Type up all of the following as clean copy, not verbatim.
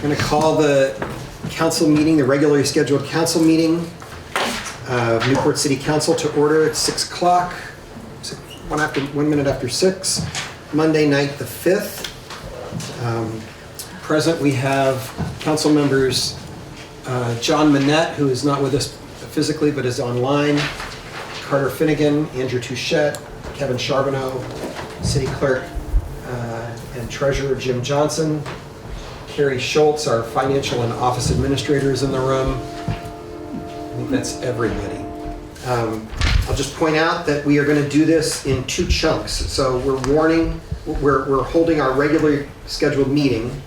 going to call the council meeting, the regularly scheduled council meeting of Newport City Council to order at 6 o'clock, 1 minute after 6, Monday night the 5th. Present we have council members John Manette, who is not with us physically but is online, Carter Finnegan, Andrew Touchette, Kevin Charbonneau, City Clerk and Treasurer Jim Johnson, Carrie Schultz, our Financial and Office Administrator, is in the room. I think that's everybody. I'll just point out that we are going to do this in 2 chunks. So we're holding our regularly scheduled meeting,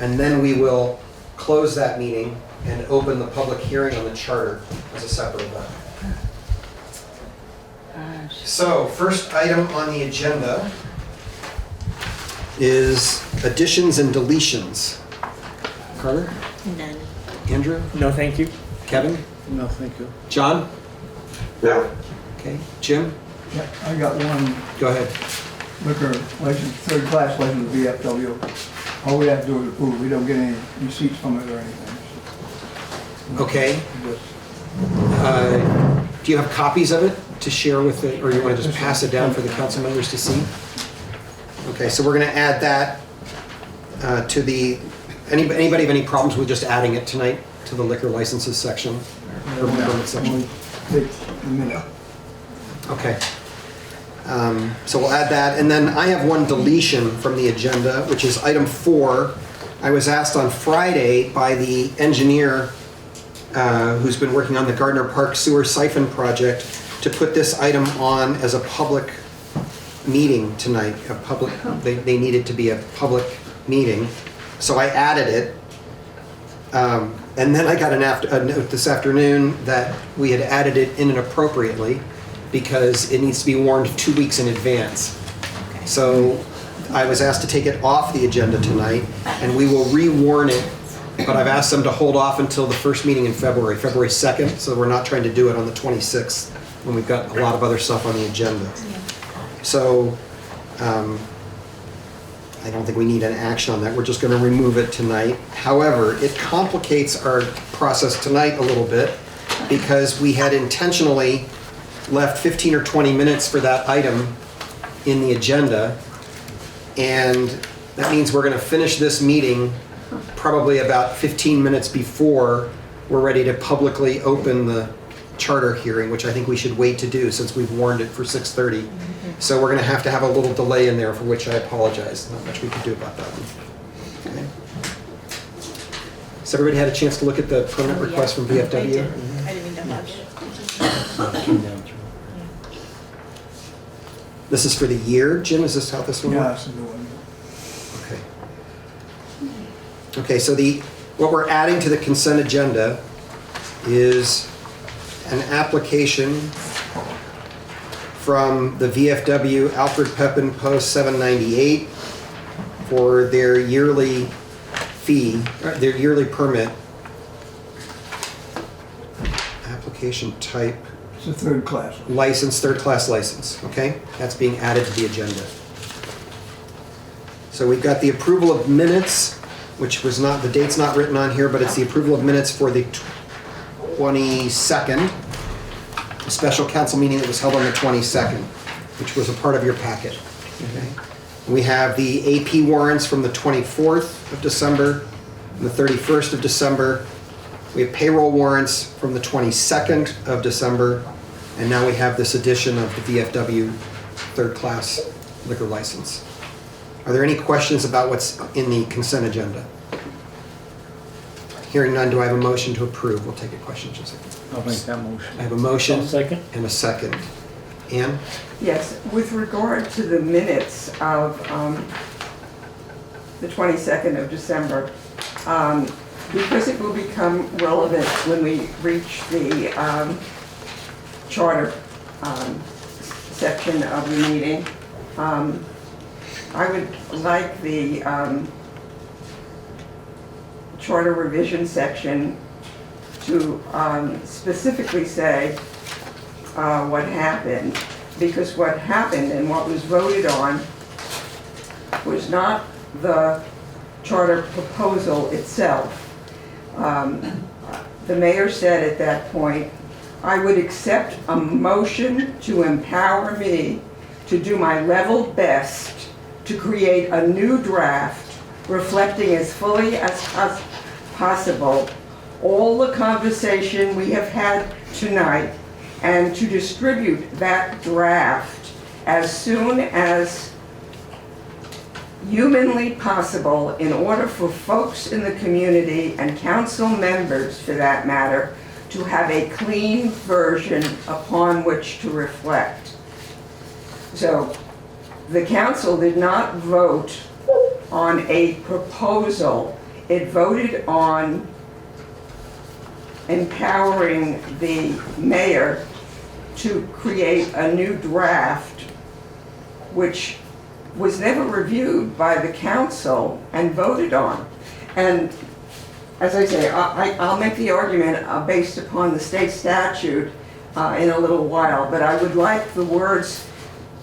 and then we will close that meeting and open the public hearing on the charter as a separate event. So first item on the agenda is additions and deletions. Carter? None. Andrew? No, thank you. Kevin? No, thank you. John? No. Okay. Jim? Yeah, I got one Go ahead. liquor license, third class license, VFW. All we have to do is approve. We don't get any receipts from it or anything. Okay. Just- Do you have copies of it to share with the, or you want to just pass it down for the council members to see? Okay, so we're going to add that to the, anybody have any problems with just adding it tonight to the liquor licenses section? Or permit section? Only takes a minute. Okay. So we'll add that. And then I have one deletion from the agenda, which is item 4. I was asked on Friday by the engineer who's been working on the Gardner Park Sewer Siphon Project to put this item on as a public meeting tonight. They need it to be a public meeting. So I added it. And then I got a note this afternoon that we had added it in inappropriately because it needs to be warned 2 weeks in advance. So I was asked to take it off the agenda tonight, and we will re-warn it, but I've asked them to hold off until the first meeting in February 2nd, so we're not trying to do it on the 26th when we've got a lot of other stuff on the agenda. So I don't think we need an action on that. We're just going to remove it tonight. However, it complicates our process tonight a little bit because we had intentionally left 15 or 20 minutes for that item in the agenda. And that means we're going to finish this meeting probably about 15 minutes before we're ready to publicly open the charter hearing, which I think we should wait to do since we've warned it for 6:30. So we're going to have a little delay in there, for which I apologize. Not much we can do about that one. Okay. So everybody had a chance to look at the permit request from VFW? I didn't even know that. This is for the year, Jim? Is this how this one Yeah, works? that's a good one. Okay. Okay, so what we're adding to the consent agenda is an application from the VFW Alfred Pepin Post 798 for their yearly fee, their yearly permit. Application type. It's a third class. License, third class license, okay? That's being added to the agenda. So we've got the approval of minutes, which was not, the date's not written on here, but it's the approval of minutes for the 22nd, a special council meeting that was held on the 22nd, which was a part of your packet. Okay. We have the AP warrants from the 24th of December and the 31st of December. We have payroll warrants from the 22nd of December, and now we have this addition of the VFW third class liquor license. Are there any questions about what's in the consent agenda? Hearing none, do I have a motion to approve? We'll take a question in just a second. I'll make that motion. I have a motion I'll second. and a second. Ann? Yes, with regard to the minutes of the 22nd of December, because it will become relevant when we reach the charter section of the meeting, I would like the charter revision section to specifically say what happened, because what happened and what was voted on was not the charter proposal itself. The mayor said at that point, "I would accept a motion to empower me to do my level best to create a new draft reflecting as fully as possible all the conversation we have had tonight, and to distribute that draft as soon as humanly possible in order for folks in the community and council members, for that matter, to have a clean version upon which to reflect." So the council did not vote on a proposal. It voted on empowering the mayor to create a new draft, which was never reviewed by the council and voted on. And as I say, I'll make the argument based upon the state statute in a little while, but I would like the words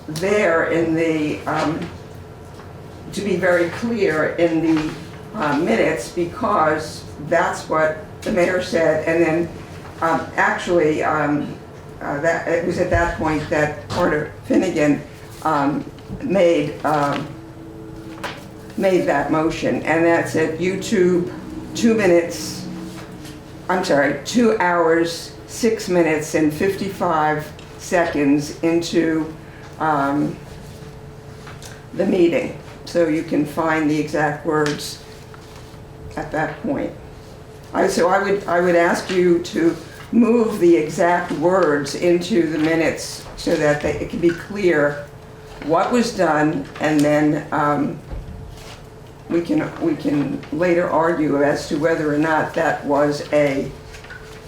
there in the, to be very clear in the minutes, because that's what the mayor said. And then actually, that it was at that point that Carter Finnegan made that motion, and that's at YouTube, 2 hours, 6 minutes, and 55 seconds into the meeting. So you can find the exact words at that point. So I would ask you to move the exact words into the minutes so that it can be clear what was done, and then we can later argue as to whether or not that was a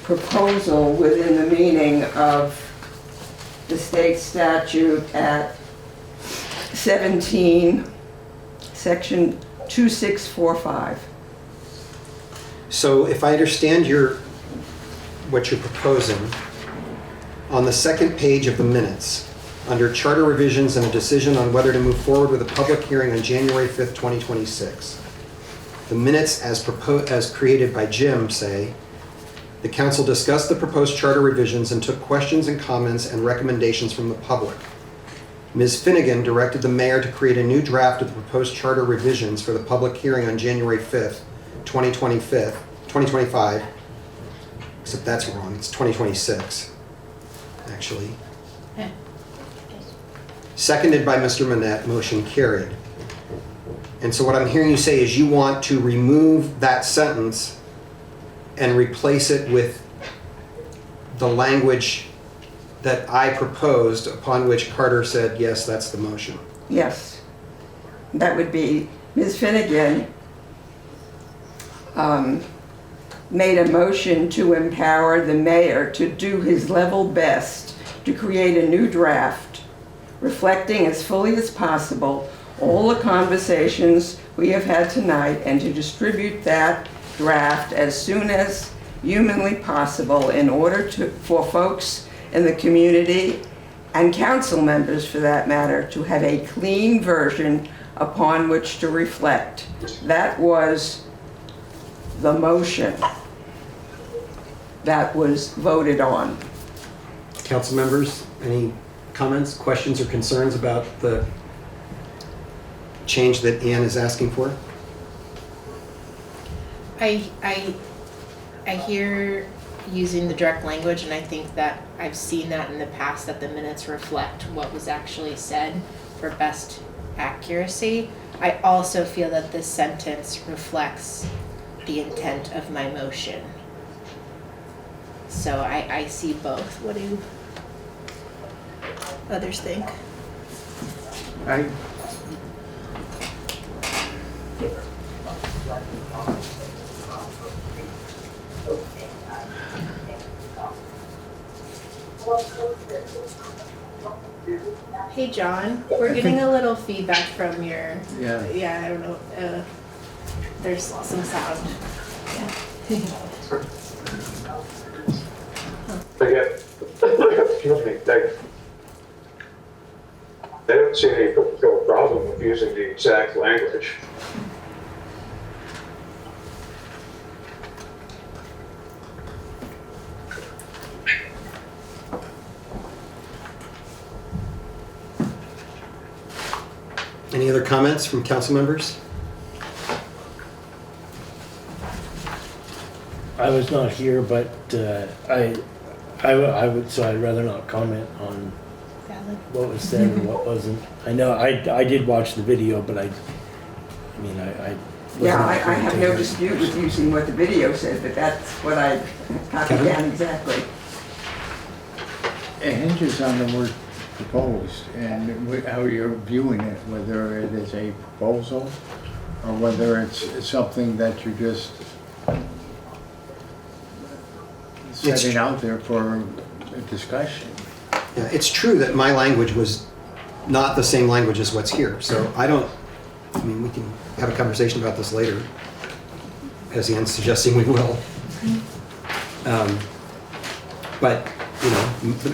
proposal within the meaning of the state statute at 17, section 2645. So if I understand what you're proposing, on the second page of the minutes, under charter revisions and a decision on whether to move forward with a public hearing on January 5th, 2026, the minutes as created by Jim say, "The council discussed the proposed charter revisions and took questions and comments and recommendations from the public. Ms. Finnegan directed the mayor to create a new draft of the proposed charter revisions for the public hearing on January 5th, 2025, except that's wrong, it's 2026, actually. Seconded by Mr. Manette, motion carried. And so what I'm hearing you say is you want to remove that sentence and replace it with the language that I proposed, upon which Carter said, yes, that's the motion. Yes, that would be Ms. Finnegan made a motion to empower the mayor to do his level best to create a new draft reflecting as fully as possible all the conversations we have had tonight, and to distribute that draft as soon as humanly possible in order for folks in the community and council members, for that matter, to have a clean version upon which to reflect. That was the motion that was voted on. Council members, any comments, questions, or concerns about the change that Ann is asking for? I hear using the direct language, and I think that I've seen that in the past, that the minutes reflect what was actually said for best accuracy. I also feel that this sentence reflects the intent of my motion. So I see both. What do others think? Hey John, we're getting a little feedback from your, Yeah. I don't know, there's some sound. Yeah. Excuse me, they don't see any particular problem with using the exact language. Any other comments from council members? I was not here, but I would, so I'd rather not comment on Valid. what was said or what wasn't. I know, I did watch the video, but I mean, I. Yeah, wasn't I here have to no hear it. dispute with using what the video said, but that's what I copied Kevin? down exactly. It hinges on the word proposed and how you're viewing it, whether it is a proposal or whether it's something that you're just setting out there for a discussion. Yeah, it's true that my language was not the same language as what's here, so I mean, we can have a conversation about this later, as Ian's suggesting we will. But, you know,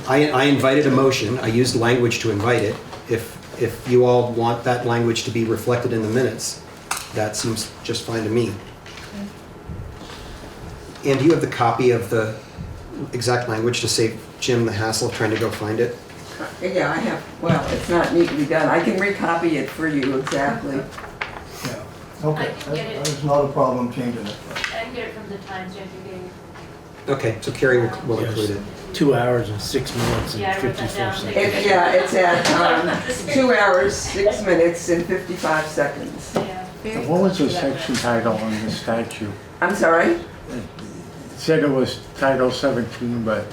I invited a motion, I used language to invite it. If you all want that language to be reflected in the minutes, that seems just fine to me. And do you have the copy of the exact language to save Jim the hassle of trying to go find it? Yeah, I have, well, it's not neatly done. I can recopy it for you exactly. Yeah, okay, I can get it. that's not a problem changing it. I can get it from the Times yesterday. Okay, so Carrie will include it. 2 hours and 6 minutes Yeah, I and wrote that 54 down. seconds. Yeah, it's at 2 hours, 6 minutes and 55 seconds. Yeah. Very What was the close to that. section title on the statute? I'm sorry? It said it was Title 17, but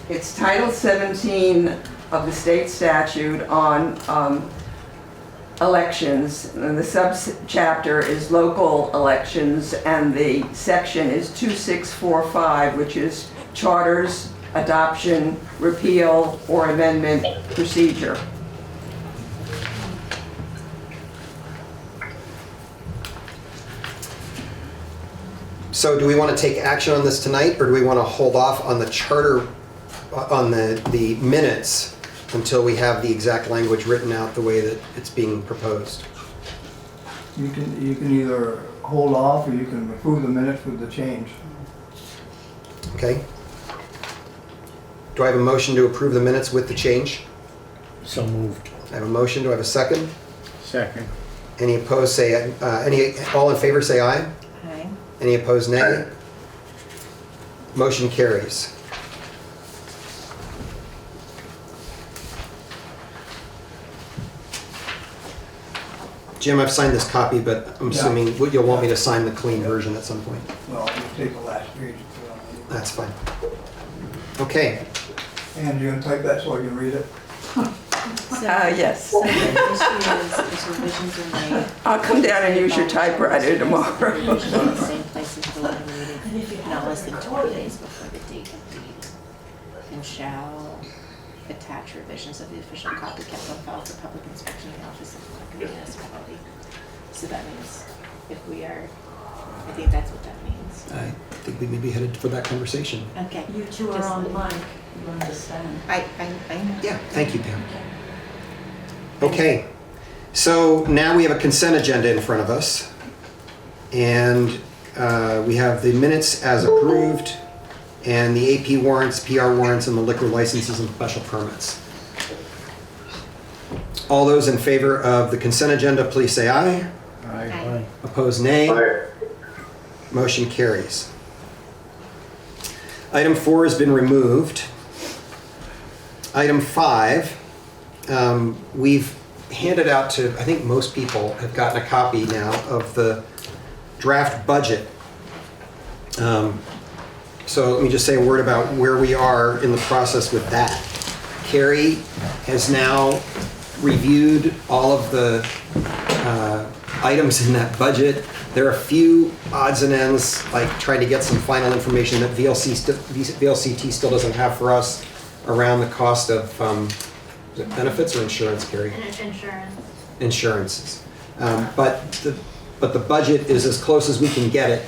It's Title 17 of the state statute on elections, and the sub-chapter is local elections, and the section is 2645, which is charters, adoption, repeal, or amendment procedure. So do we want to take action on this tonight, or do we want to hold off on the charter, on the minutes, until we have the exact language written out the way that it's being proposed? You can either hold off or you can approve the minutes with the change. Okay? Do I have a motion to approve the minutes with the change? So moved. I have a motion, do I have a second? second. Any opposed, say, all in favor, say aye. Aye. Any opposed, nay? Motion carries. Jim, I've signed this copy, but I'm Yeah. assuming you'll want me to sign the clean version at some point. Well, you take the last page and put it on. That's fine. Okay, And you're gonna type that so I can read it? Yes. So the issue is revisions are made. I'll come down and use your typewriter tomorrow. Revisions in the same place as the one meeting, not less than 20 days before the date of the, and shall attach revisions of the official copy kept on file for public inspection in the office of the clerk of the municipality. So that means if we are, I think that's what that means. I think we may be headed for that conversation. Okay. You two are Just- on mic, you understand. I know. Yeah, thank you, Pam. Okay, so now we have a consent agenda in front of us. And we have the minutes as approved, and the AP warrants, PR warrants, and the liquor licenses and special permits. All those in favor of the consent agenda, please say aye. Aye. Aye. Opposed, nay. Aye. Motion carries. Item 4 has been removed. Item 5, we've handed out to, I think most people have gotten a copy now of the draft budget. So let me just say a word about where we are in the process with that. Carrie has now reviewed all of the items in that budget. There are a few odds and ends, like trying to get some final information that VLCT still doesn't have for us around the cost of is it benefits or insurance, Carrie? Insurance. Insurances. But the budget is as close as we can get it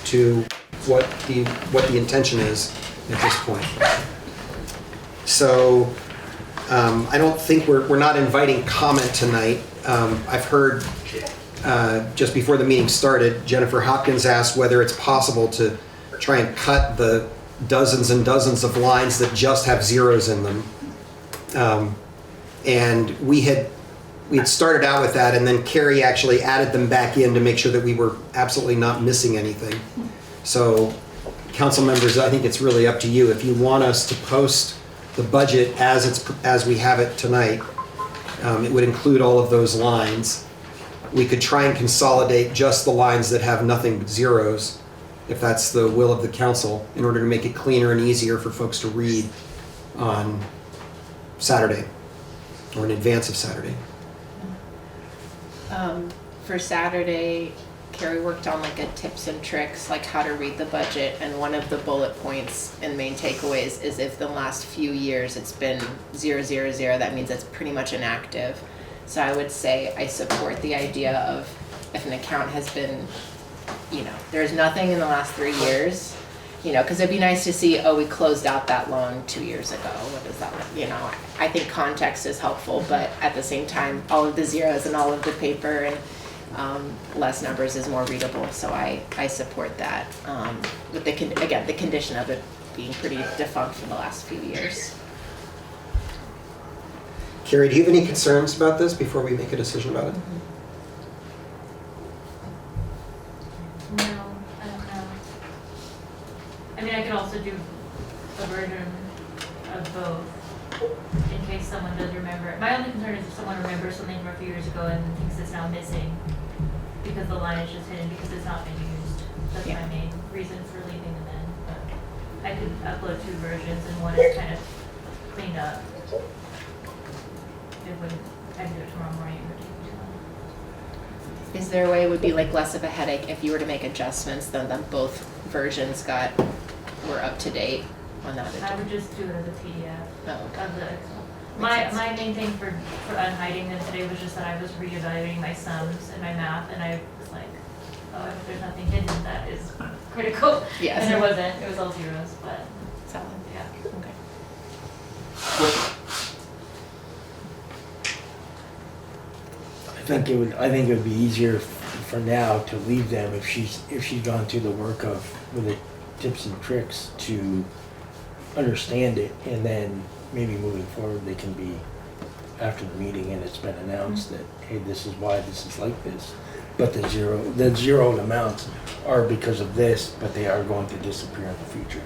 to what the intention is at this point. So I don't think we're not inviting comment tonight. I've heard just before the meeting started, Jennifer Hopkins asked whether it's possible to try and cut the dozens and dozens of lines that just have zeros in them. And we had we had started out with that, and then Carrie actually added them back in to make sure that we were absolutely not missing anything. So, council members, I think it's really up to you. If you want us to post the budget as we have it tonight, it would include all of those lines. We could try and consolidate just the lines that have nothing but zeros, if that's the will of the council, in order to make it cleaner and easier for folks to read on Saturday, or in advance of Saturday. For Saturday, Carrie worked on like a tips and tricks, like how to read the budget, and one of the bullet points and main takeaways is if the last few years it's been 000, that means it's pretty much inactive. So I would say I support the idea of if an account has been, there's nothing in the last 3 years, because it'd be nice to see, oh, we closed out that loan 2 years ago. What does that mean? I think context is helpful, but at the same time, all of the zeros and all of the paper and less numbers is more readable. So I support that. With the condition of it being pretty defunct for the last few years. Carrie, do you have any concerns about this before we make a decision about it? No, I don't know. I mean, I could also do a version of both in case someone does remember. My only concern is if someone remembers something from a few years ago and thinks it's now missing because the line is just hidden because it's not been used. That's my main reason for leaving them in. But I could upload 2 versions and one is kind of cleaned up. It wouldn't, I could do it tomorrow morning, it would take me too long. Is there a way it would be like less of a headache if you were to make adjustments then both versions were up to date on that? I would just do it as a PDF Oh, okay. of the Excel. Makes sense. My main thing for unhiding them today was just that I was reevaluating my sums and my math, and I was like, oh, if there's nothing hidden, that is critical. Yes. And there wasn't, it was all zeros, but, Solid. yeah. Okay. I think it would be easier for now to leave them if she's gone through the work with the tips and tricks to understand it, and then maybe moving forward they can be after the meeting and it's been announced that, hey, this is why this is like this. But the zeroed amounts are because of this, but they are going to disappear in the future.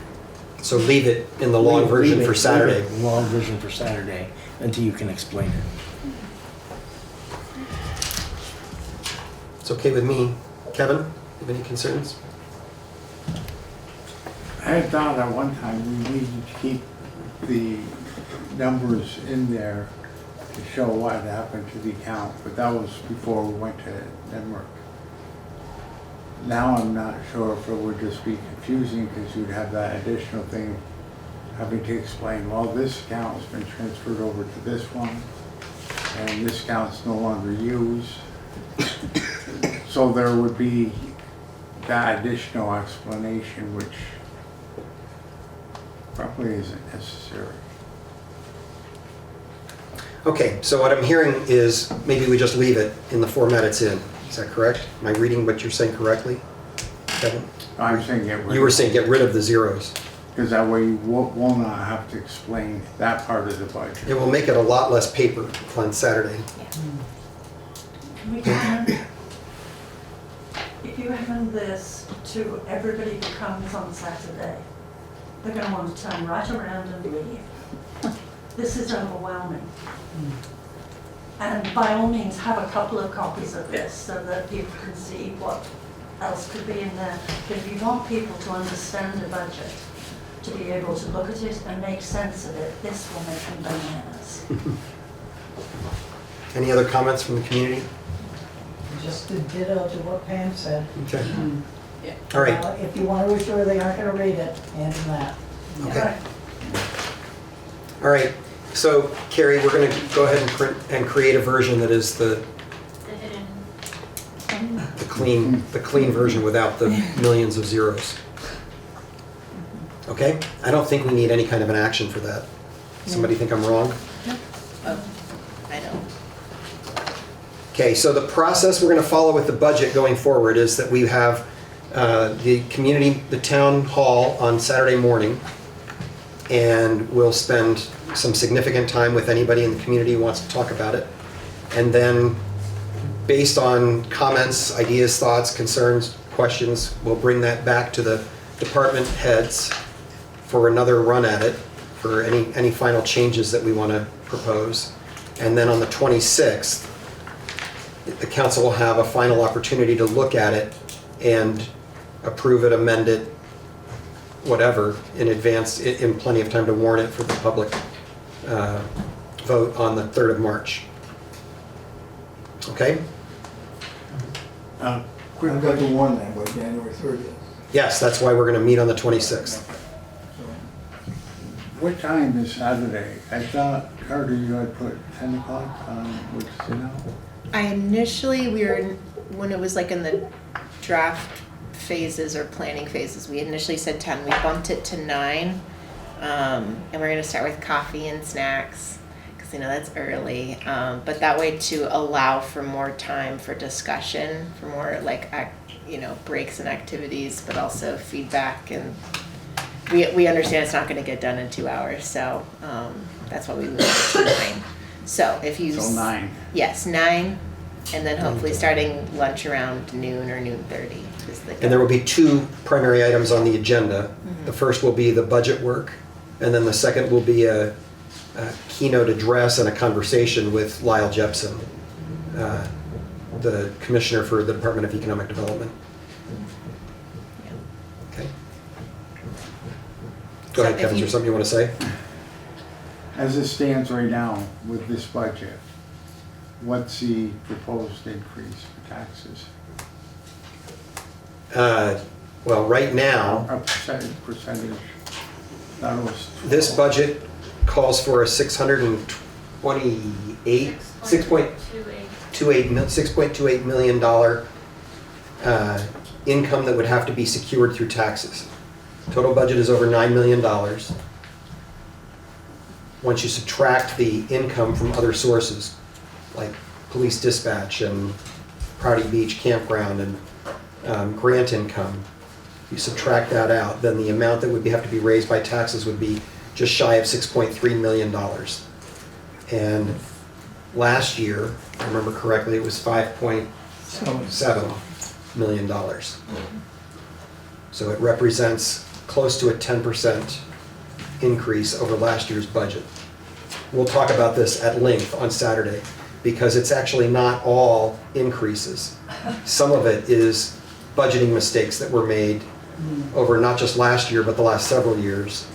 So leave it in the long version for Saturday. Leave it, long version for Saturday until you can explain it. It's okay with me. Kevin, you have any concerns? I had thought at one time we needed to keep the numbers in there to show what happened to the account, but that was before we went to Denmark. Now I'm not sure if it would just be confusing because you'd have that additional thing having to explain, well, this account has been transferred over to this one and this account's no longer used. So there would be that additional explanation which probably isn't necessary. Okay, so what I'm hearing is maybe we just leave it in the format it's in. Is that correct? Am I reading what you're saying correctly, Kevin? I'm saying get rid You were saying get rid of the zeros. because that way you will not have to explain that part of the budget. It will make it a lot less paper on Saturday. Can we turn, if you hand this to everybody who comes on Saturday, they're gonna want to turn right around and leave. This is overwhelming. And by all means, have a couple of copies of this so that people can see what else could be in there. But if you want people to understand the budget, to be able to look at it and make sense of it, this will make them bananas. Any other comments from the community? Just a ditto to what Pam said. Okay. All right. If you want to assure they aren't going to read it, hand them that. Okay. All right. So, Carrie, we're going to go ahead and print and create a version that is the clean version without the millions of zeros. Okay? I don't think we need any kind of an action for that. Somebody think I'm wrong? Oh, I know. Okay, so the process we're going to follow with the budget going forward is that we have the town hall on Saturday morning, and we'll spend some significant time with anybody in the community who wants to talk about it. And then, based on comments, ideas, thoughts, concerns, questions, we'll bring that back to the department heads for another run at it, for any final changes that we want to propose. And then on the 26th, the council will have a final opportunity to look at it and approve it, amend it, whatever, in advance, in plenty of time to warn it for the public vote on the 3rd of March. Okay? Quick I've got to question. warn them by January 30th. Yes, that's why we're going to meet on the 26th. What time is Saturday? I thought, Carter, you had put 10 o'clock on, which, you know? When it was like in the draft phases or planning phases, we initially said 10. We bumped it to 9. And we're gonna start with coffee and snacks, because that's early. But that way to allow for more time for discussion, for more breaks and activities, but also feedback. And we understand it's not gonna get done in 2 hours, so that's why we moved it to 9. So if you... So 9. Yes, 9, and then hopefully starting lunch around noon or noon 30 is the... And there will be 2 primary items on the agenda. The first will be the budget work, and then the second will be a keynote address and a conversation with Lyle Jepson, the Commissioner for the Department of Economic Development. Okay. Go ahead, Kevin, is there something you want to say? As it stands right now with this budget, what's the proposed increase for taxes? Well, right now, A percentage. That was. this budget calls for a $6.28 million income that would have to be secured through taxes. Total budget is over $9 million. Once you subtract the income from other sources, like police dispatch and Prouty Beach Campground and grant income, you subtract that out, then the amount that would have to be raised by taxes would be just shy of $6.3 million. And last year, if I remember correctly, it was $5.7 million. So it represents close to a 10% increase over last year's budget. We'll talk about this at length on Saturday, because it's actually not all increases. Some of it is budgeting mistakes that were made over not just last year, but the last several years,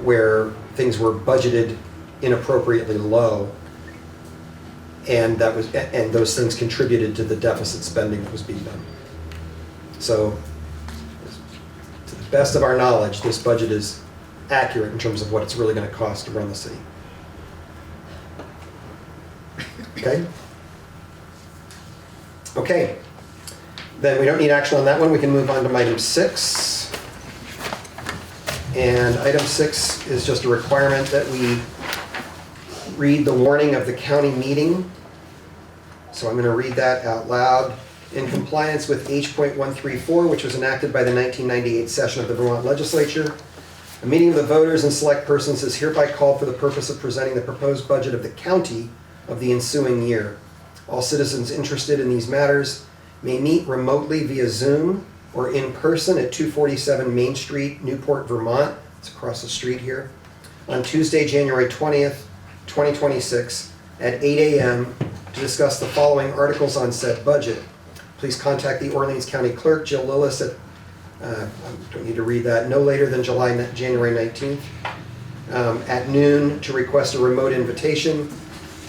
where things were budgeted inappropriately low, and those things contributed to the deficit spending that was being done. So, to the best of our knowledge, this budget is accurate in terms of what it's really going to cost to run the city. Okay? Okay. Then we don't need action on that one. We can move on to item 6. And item 6 is just a requirement that we read the warning of the county meeting. So I'm going to read that out loud. In compliance with H.134, which was enacted by the 1998 session of the Vermont Legislature, a meeting of the voters and select persons is hereby called for the purpose of presenting the proposed budget of the county of the ensuing year. All citizens interested in these matters may meet remotely via Zoom or in person at 247 Main Street, Newport, Vermont. It's across the street here. On Tuesday, January 20th, 2026 at 8 a.m. to discuss the following articles on said budget. Please contact the Orleans County Clerk, Jill Lillis, at, I don't need to read that, no later than January 19th at noon to request a remote invitation.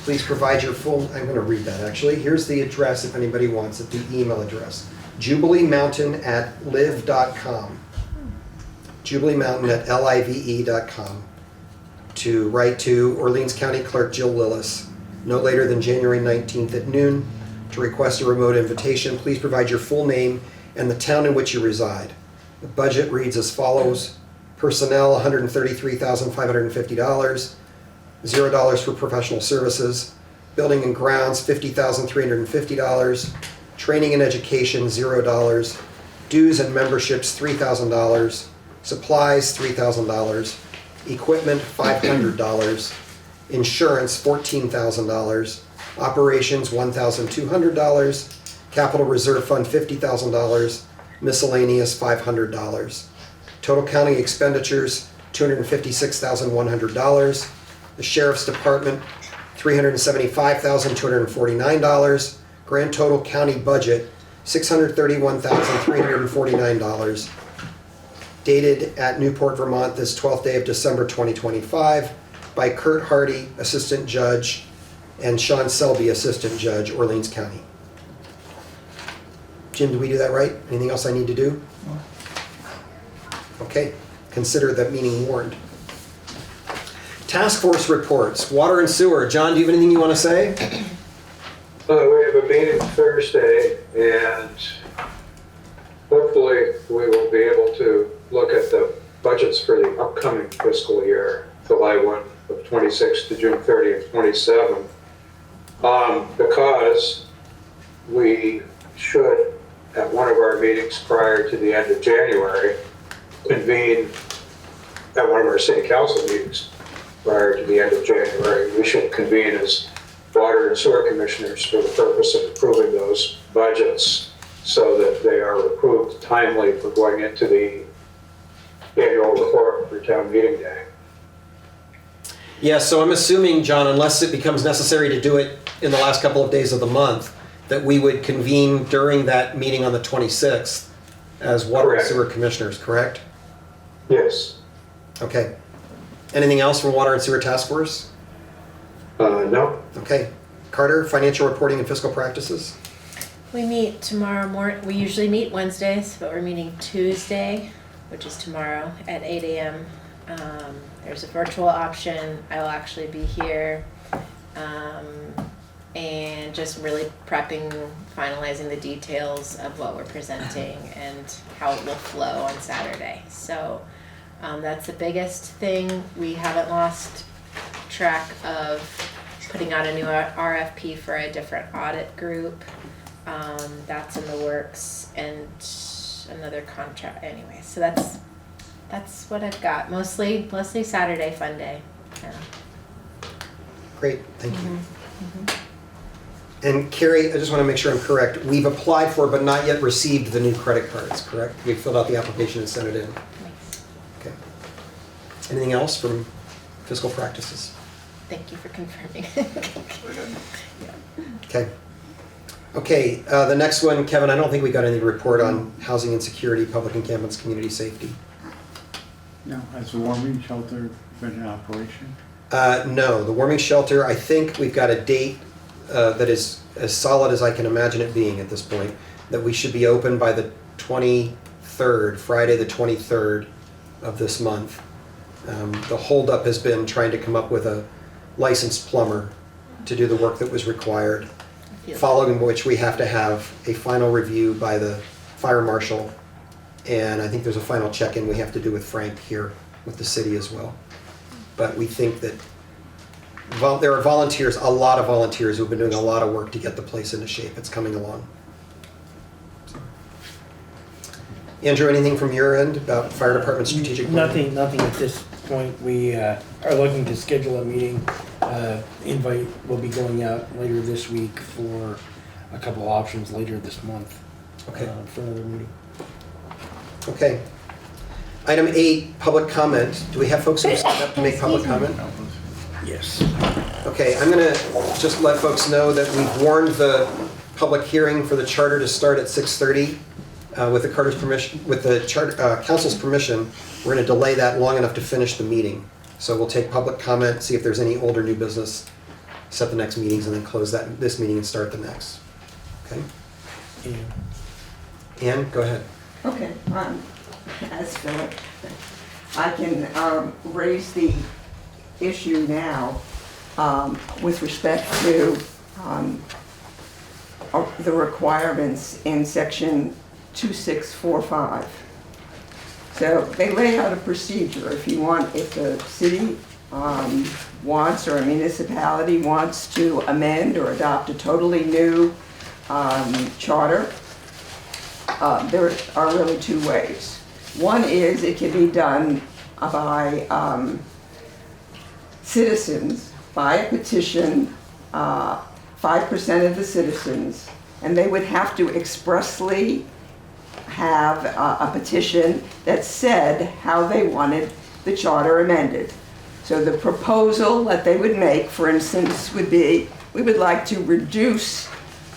Please provide your full, I'm going to read that actually. Here's the address if anybody wants it, the email address. JubileeMountain@live.com. JubileeMountain@live.com. To write to Orleans County Clerk Jill Lillis, no later than January 19th at noon, to request a remote invitation. Please provide your full name and the town in which you reside. The budget reads as follows. Personnel, $133,550. $0 for professional services. Building and grounds, $50,350. Training and education, $0. Dues and memberships, $3,000. Supplies, $3,000. Equipment, $500. Insurance, $14,000. Operations, $1,200. Capital Reserve Fund, $50,000. Miscellaneous, $500. Total county expenditures, $256,100. The Sheriff's Department, $375,249. Grand total county budget, $631,349. Dated at Newport, Vermont, this 12th day of December 2025, by Kurt Hardy, Assistant Judge, and Sean Selby, Assistant Judge, Orleans County. Jim, did we do that right? Anything else I need to do? Okay, consider that meeting warned. Task Force reports, water and sewer. John, do you have anything you want to say? We have a meeting Thursday, and hopefully we will be able to look at the budgets for the upcoming fiscal year, July 1 of 26 to June 30 of 27. Because we should, at one of our meetings prior to the end of January, convene at one of our city council meetings prior to the end of January. We should convene as water and sewer commissioners for the purpose of approving those budgets so that they are approved timely for going into the annual report for town meeting day. Yeah, so I'm assuming, John, unless it becomes necessary to do it in the last couple of days of the month, that we would convene during that meeting on the 26th as water and Correct. sewer commissioners, correct? Yes. Okay. Anything else from Water and Sewer Task Force? No. Okay. Carter, financial reporting and fiscal practices? We meet tomorrow morning. We usually meet Wednesdays, but we're meeting Tuesday, which is tomorrow at 8 a.m. There's a virtual option. I will actually be here. And just really prepping, finalizing the details of what we're presenting and how it will flow on Saturday. So that's the biggest thing. We haven't lost track of putting out a new RFP for a different audit group. That's in the works, and another contract anyway. So that's what I've got. Mostly Saturday fun day. Yeah. Great, thank you. And Carrie, I just want to make sure I'm correct. We've applied for but not yet received the new credit cards, correct? We filled out the application and sent it in. Nice. Okay. Anything else from fiscal practices? Thank you for confirming. Okay. Okay, the next one, Kevin, I don't think we got any report on housing insecurity, public encampments, community safety. No, has the warming shelter been in operation? No, the warming shelter, I think we've got a date that is as solid as I can imagine it being at this point, that we should be open by the 23rd, Friday the 23rd of this month. The holdup has been trying to come up with a licensed plumber to do the work that was required, following which we have to have a final review by the fire marshal, and I think there's a final check-in we have to do with Frank here with the city as well. But we think that there are volunteers, a lot of volunteers who've been doing a lot of work to get the place into shape. It's coming along. Andrew, anything from your end about fire department strategic planning? Nothing at this point. We are looking to schedule a meeting. Invite will be going out later this week for a couple options later this month. Okay. For another meeting. Okay. Item 8, public comment. Do we have folks who signed up to make public comment? Yes. Okay, I'm gonna just let folks know that we've warned the public hearing for the charter to start at 6:30. With the Carter's permission, with the charter, council's permission, we're gonna delay that long enough to finish the meeting. So we'll take public comment, see if there's any old or new business, set the next meetings, and then close this meeting and start the next. Okay? Ann, go ahead. Okay, as Philip, I can raise the issue now with respect to the requirements in section 2645. So they lay out a procedure if the city wants, or a municipality wants to amend or adopt a totally new charter. There are really two ways. One is it can be done by citizens by a petition 5% of the citizens, and they would have to expressly have a petition that said how they wanted the charter amended. So the proposal that they would make, for instance, would be, we would like to reduce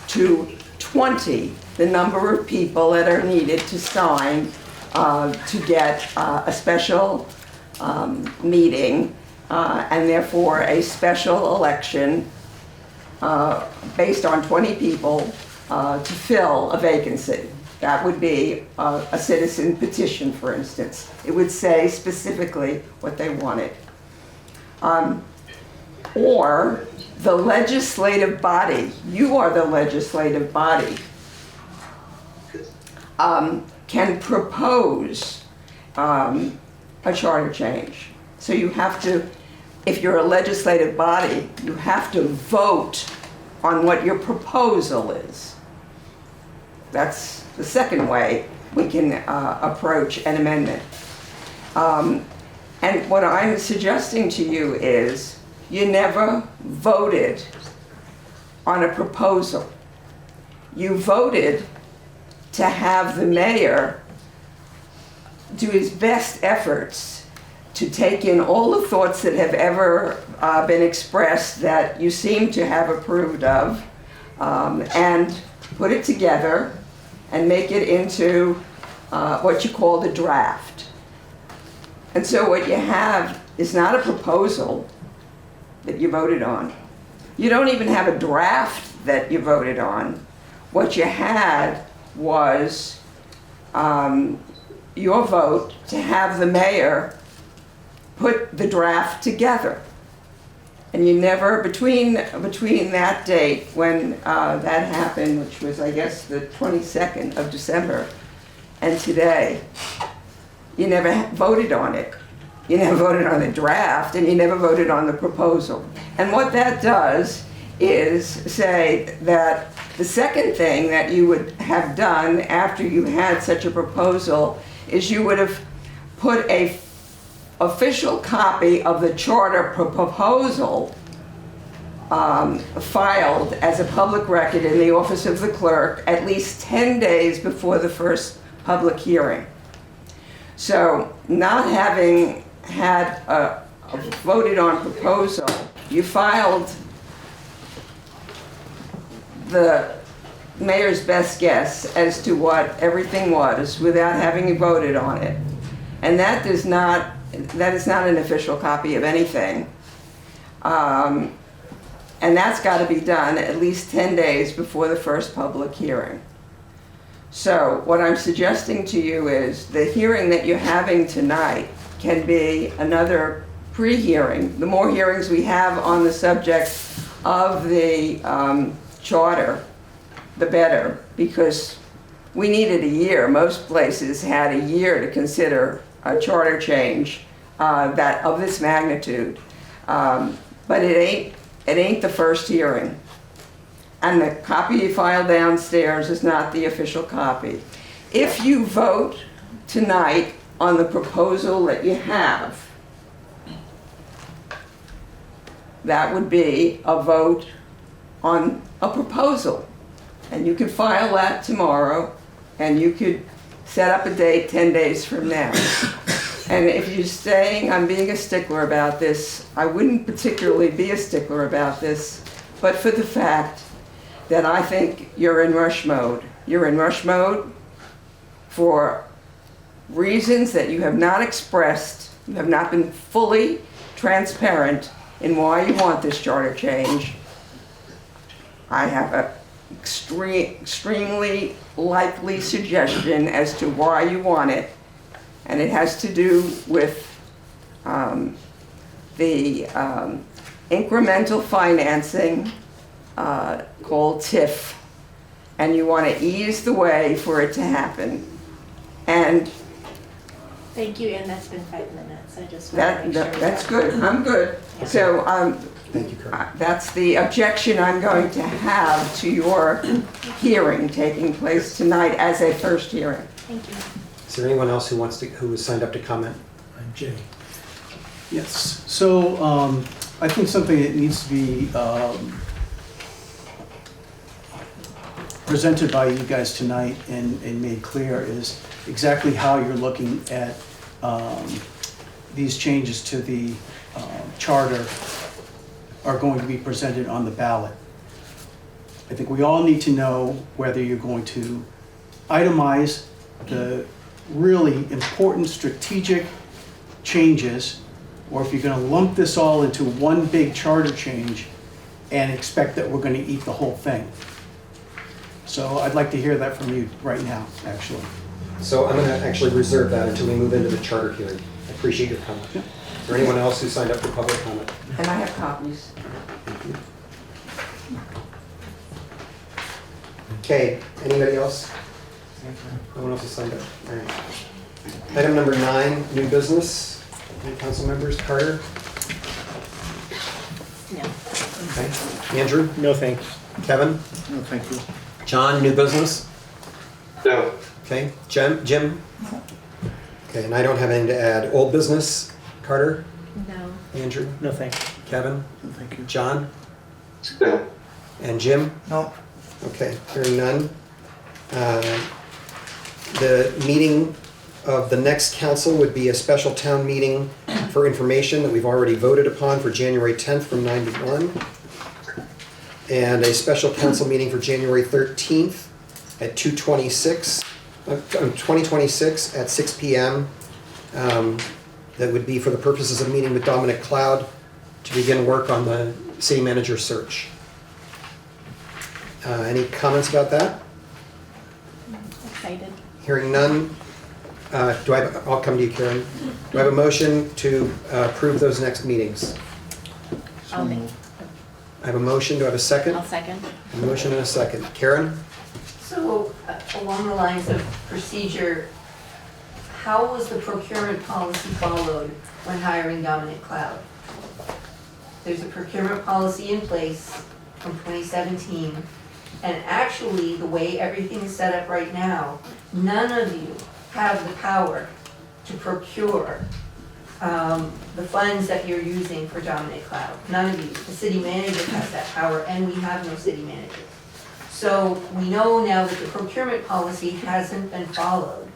to 20 the number of people that are needed to sign to get a special meeting and therefore a special election based on 20 people to fill a vacancy. That would be a citizen petition, for instance. It would say specifically what they wanted. Or the legislative body, you are the legislative body, can propose a charter change. So you have to, if you're a legislative body, you have to vote on what your proposal is. That's the second way we can approach an amendment. And what I'm suggesting to you is you never voted on a proposal. You voted to have the mayor do his best efforts to take in all the thoughts that have ever been expressed that you seem to have approved of, and put it together and make it into what you call the draft. And so what you have is not a proposal that you voted on. You don't even have a draft that you voted on. What you had was your vote to have the mayor put the draft together. And you never, between that date when that happened, which was, I guess, the 22nd of December, and today, you never voted on it. You never voted on the draft, and you never voted on the proposal. And what that does is say that the second thing that you would have done after you had such a proposal is you would have put a official copy of the charter proposal filed as a public record in the office of the clerk at least 10 days before the first public hearing. So not having had a voted on proposal, you filed the mayor's best guess as to what everything was without having voted on it. And that is not an official copy of anything. And that's got to be done at least 10 days before the first public hearing. So what I'm suggesting to you is the hearing that you're having tonight can be another pre-hearing. The more hearings we have on the subject of the charter, the better, because we needed a year. Most places had a year to consider a charter change that of this magnitude. But it ain't the first hearing. And the copy you file downstairs is not the official copy. If you vote tonight on the proposal that you have, that would be a vote on a proposal. And you could file that tomorrow, and you could set up a date 10 days from now. And if you're saying I'm being a stickler about this, I wouldn't particularly be a stickler about this, but for the fact that I think you're in rush mode. You're in rush mode for reasons that you have not expressed. You have not been fully transparent in why you want this charter change. I have an extremely likely suggestion as to why you want it, and it has to do with the incremental financing called TIF, and you want to ease the way for it to happen. And Thank you, and that's been 5 minutes. I just want to make sure. that's good. I'm good. Yeah. So Thank you, Kurt. that's the objection I'm going to have to your hearing taking place tonight as a first hearing. Thank you. Is there anyone else who has signed up to comment? I'm Jay. Yes, so I think something that needs to be presented by you guys tonight and made clear is exactly how you're looking at these changes to the charter are going to be presented on the ballot. I think we all need to know whether you're going to itemize the really important strategic changes, or if you're going to lump this all into one big charter change and expect that we're going to eat the whole thing. So I'd like to hear that from you right now, actually. So I'm going to actually reserve that until we move into the charter hearing. I appreciate your comment. Yeah. Is there anyone else who signed up for public comment? And I have copies. Okay, anybody else? No one else has signed up? All right. Item number 9, new business. Any council members? Carter? No. Okay. Andrew? No thanks. Kevin? No, thank you. John, new business? No. Okay. Jim? Okay, and I don't have anything to add. Old business? Carter? No. Andrew? No thanks. Kevin? No, thank you. John? No. And Jim? No, Okay, hearing none. The meeting of the next council would be a special town meeting for information that we've already voted upon for January 10th from 9 to 1. And a special council meeting for January 13th at 2026 at 6 p.m. That would be for the purposes of meeting with Dominic Cloud to begin work on the city manager search. Any comments about that? Excited. Hearing none. I'll come to you, Karen. Do I have a motion to approve those next meetings? I'll make, I have a motion. Do I have a second? I'll second. A motion and a second. Karen? So, along the lines of procedure, how was the procurement policy followed when hiring Dominic Cloud? There's a procurement policy in place from 2017, and actually, the way everything is set up right now, none of you have the power to procure the funds that you're using for Dominic Cloud. None of you. The city manager has that power, and we have no city manager. So we know now that the procurement policy hasn't been followed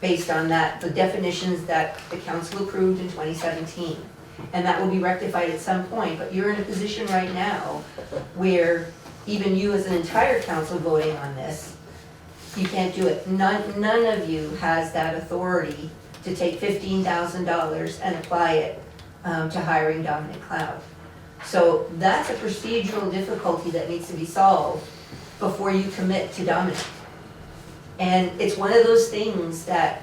based on that, the definitions that the council approved in 2017. And that will be rectified at some point, but you're in a position right now where even you as an entire council voting on this, you can't do it. None of you has that authority to take $15,000 and apply it to hiring Dominic Cloud. So that's a procedural difficulty that needs to be solved before you commit to Dominic. And it's one of those things that,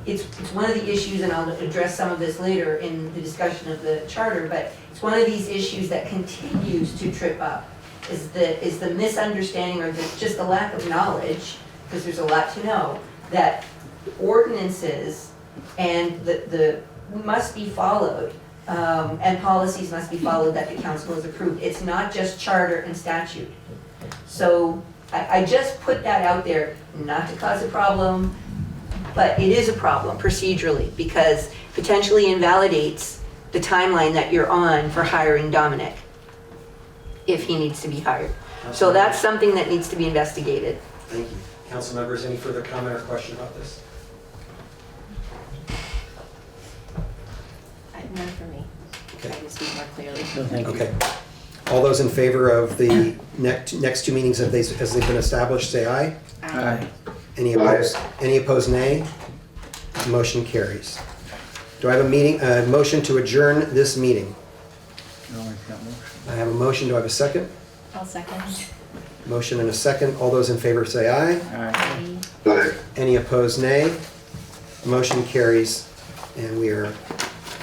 it's one of the issues, and I'll address some of this later in the discussion of the charter, but it's one of these issues that continues to trip up, is the misunderstanding or just the lack of knowledge, because there's a lot to know, that ordinances and the must be followed, and policies must be followed that the council has approved. It's not just charter and statute. So I just put that out there, not to cause a problem, but it is a problem procedurally, because potentially invalidates the timeline that you're on for hiring Dominic, if he needs to be hired. So that's something that needs to be investigated. Thank you. Council members, any further comment or question about this? None for me. Okay. I can speak more clearly. No thank you. Okay. All those in favor of the next two meetings as they've been established, say aye. Aye. Any opposed? Any opposed, nay? Motion carries. Do I have a motion to adjourn this meeting? No, I can't motion. I have a motion. Do I have a second? I'll second. Motion and a second. All those in favor say aye. Aye. Aye. Any opposed, nay? Motion carries, and we are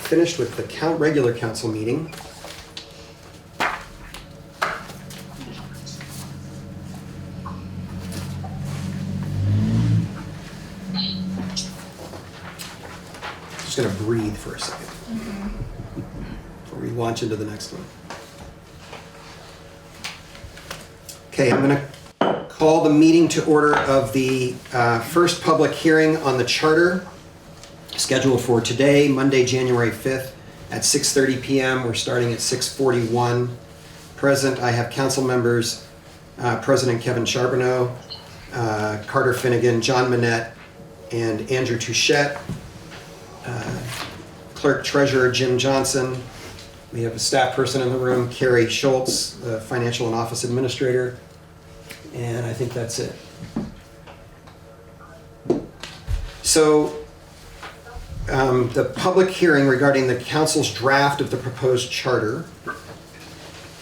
finished with the regular council meeting. Just gonna breathe for a second before we launch into the next one. Okay, I'm gonna call the meeting to order of the first public hearing on the charter, scheduled for today, Monday, January 5th at 6:30 p.m. We're starting at 6:41. Present, I have council members President Kevin Charbonneau, Carter Finnegan, John Manette, and Andrew Touchette, Clerk Treasurer Jim Johnson. We have a staff person in the room, Carrie Schultz, the Financial and Office Administrator, and I think that's it. So the public hearing regarding the council's draft of the proposed charter,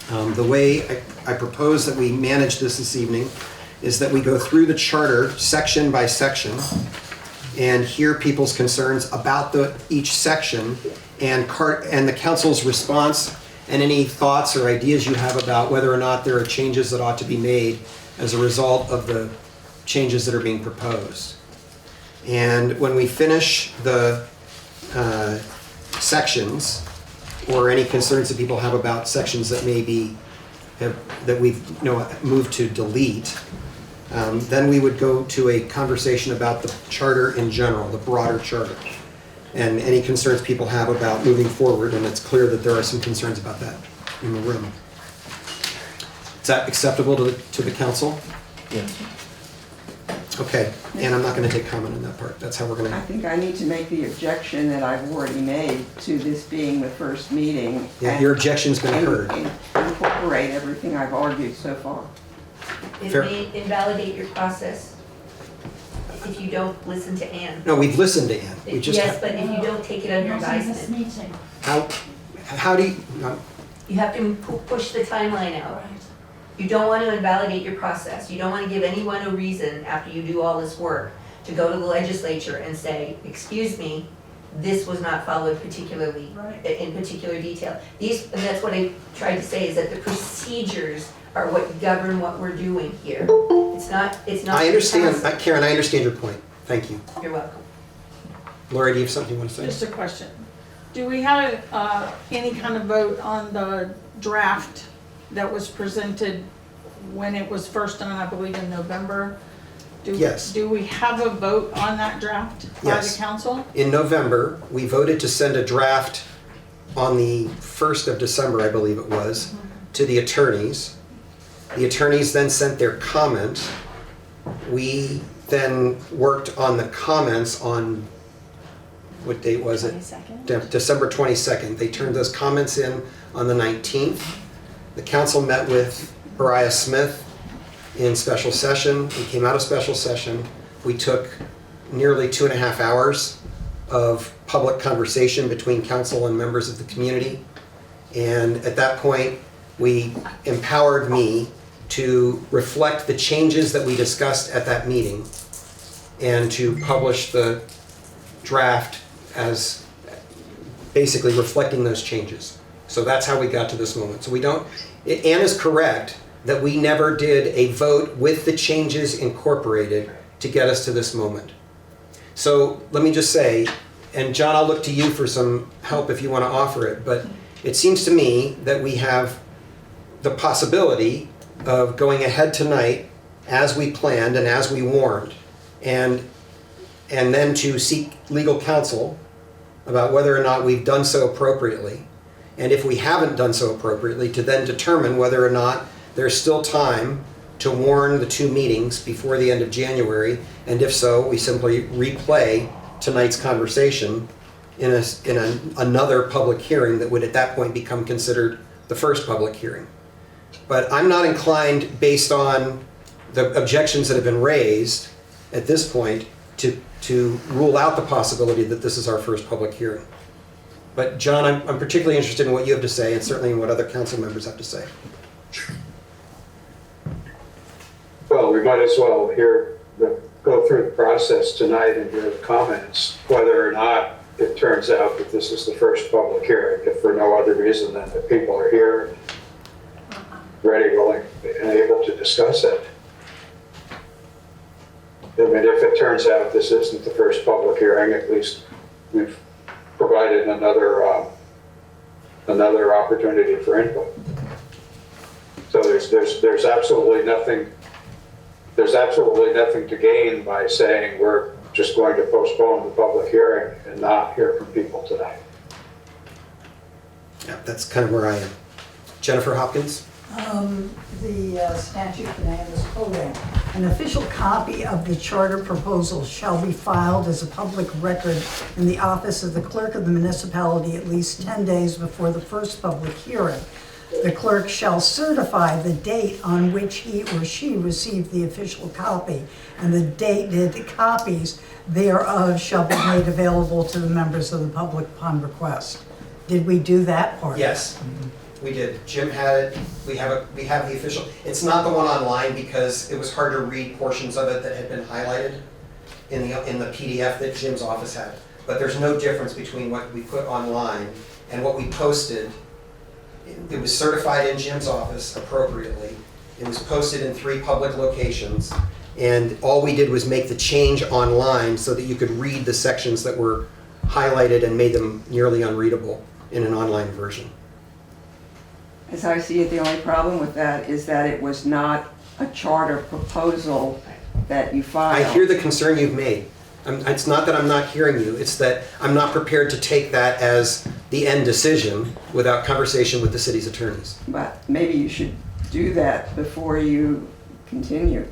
the way I propose that we manage this evening is that we go through the charter section by section and hear people's concerns about each section and the council's response and any thoughts or ideas you have about whether or not there are changes that ought to be made as a result of the changes that are being proposed. And when we finish the sections, or any concerns that people have about sections that that we've moved to delete, then we would go to a conversation about the charter in general, the broader charter, and any concerns people have about moving forward, and it's clear that there are some concerns about that in the room. Is that acceptable to the council? Yes. Okay, and I'm not going to take comment on that part. That's how we're going I to... think I need to make the objection that I've already made to this being the first meeting. Yeah, your objection's been heard. And incorporate everything I've argued so far. It Fair. may invalidate your process if you don't listen to Ann. No, we've listened to Ann. We just Yes, but if you don't take it under Not in this advisement, meeting. how do you... you have to push the timeline out. Right. You don't want to invalidate your process. You don't want to give anyone a reason after you do all this work to go to the legislature and say, excuse me, this was not followed particularly, Right. in particular detail. And that's what I tried to say, is that the procedures are what govern what we're doing here. It's not. I understand, Karen, I understand your point. Thank you. You're welcome. Lori, do you have something you want to say? Just a question. Do we have any kind of vote on the draft that was presented when it was first done, I believe in November? Yes. Do we have a vote on that draft by the Yes. council? In November, we voted to send a draft on the 1st of December, I believe it was, to the attorneys. The attorneys then sent their comment. We then worked on the comments on, what date was it? 22nd? December 22nd. They turned those comments in on the 19th. The council met with Bariah Smith in special session. We came out of special session. We took nearly 2.5 hours of public conversation between council and members of the community. And at that point, we empowered me to reflect the changes that we discussed at that meeting and to publish the draft as basically reflecting those changes. So that's how we got to this moment. So Ann is correct that we never did a vote with the changes incorporated to get us to this moment. So let me just say, and John, I'll look to you for some help if you want to offer it, but it seems to me that we have the possibility of going ahead tonight as we planned and as we warned, and then to seek legal counsel about whether or not we've done so appropriately. And if we haven't done so appropriately, to then determine whether or not there's still time to warn the 2 meetings before the end of January, and if so, we simply replay tonight's conversation in another public hearing that would at that point become considered the first public hearing. But I'm not inclined, based on the objections that have been raised at this point, to rule out the possibility that this is our first public hearing. But John, I'm particularly interested in what you have to say, and certainly in what other council members have to say. Well, we might as well go through the process tonight and hear the comments, whether or not it turns out that this is the first public hearing, if for no other reason than that people are here, ready, willing, and able to discuss it. I mean, if it turns out this isn't the first public hearing, at least we've provided another opportunity for input. So there's absolutely nothing to gain by saying we're just going to postpone the public hearing and not hear from people tonight. Yeah, that's kind of where I am. Jennifer Hopkins? The statute, the name is Coding. An official copy of the charter proposal shall be filed as a public record in the office of the clerk of the municipality at least 10 days before the first public hearing. The clerk shall certify the date on which he or she received the official copy, and the dated copies thereof shall be made available to the members of the public upon request. Did we do that part? Yes, we did. Jim had it. We have the official. It's not the one online because it was hard to read portions of it that had been highlighted in the PDF that Jim's office had. But there's no difference between what we put online and what we posted. It was certified in Jim's office appropriately. It was posted in 3 public locations, and all we did was make the change online so that you could read the sections that were highlighted and made them nearly unreadable in an online version. As I see it, the only problem with that is that it was not a charter proposal that you filed. I hear the concern you've made. It's not that I'm not hearing you, it's that I'm not prepared to take that as the end decision without conversation with the city's attorneys. But maybe you should do that before you continue.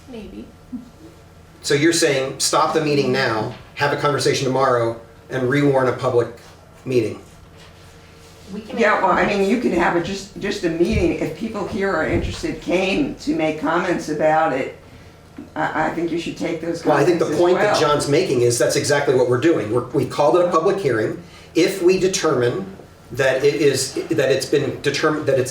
Maybe. So you're saying, stop the meeting now, have a conversation tomorrow, and rewarn a public meeting? Yeah, well, I mean, you can have just a meeting. If people here are interested, came to make comments about it, I think you should take those comments as well. Well, I think the point that John's making is that's exactly what we're doing. We called it a public hearing. If we determine that it's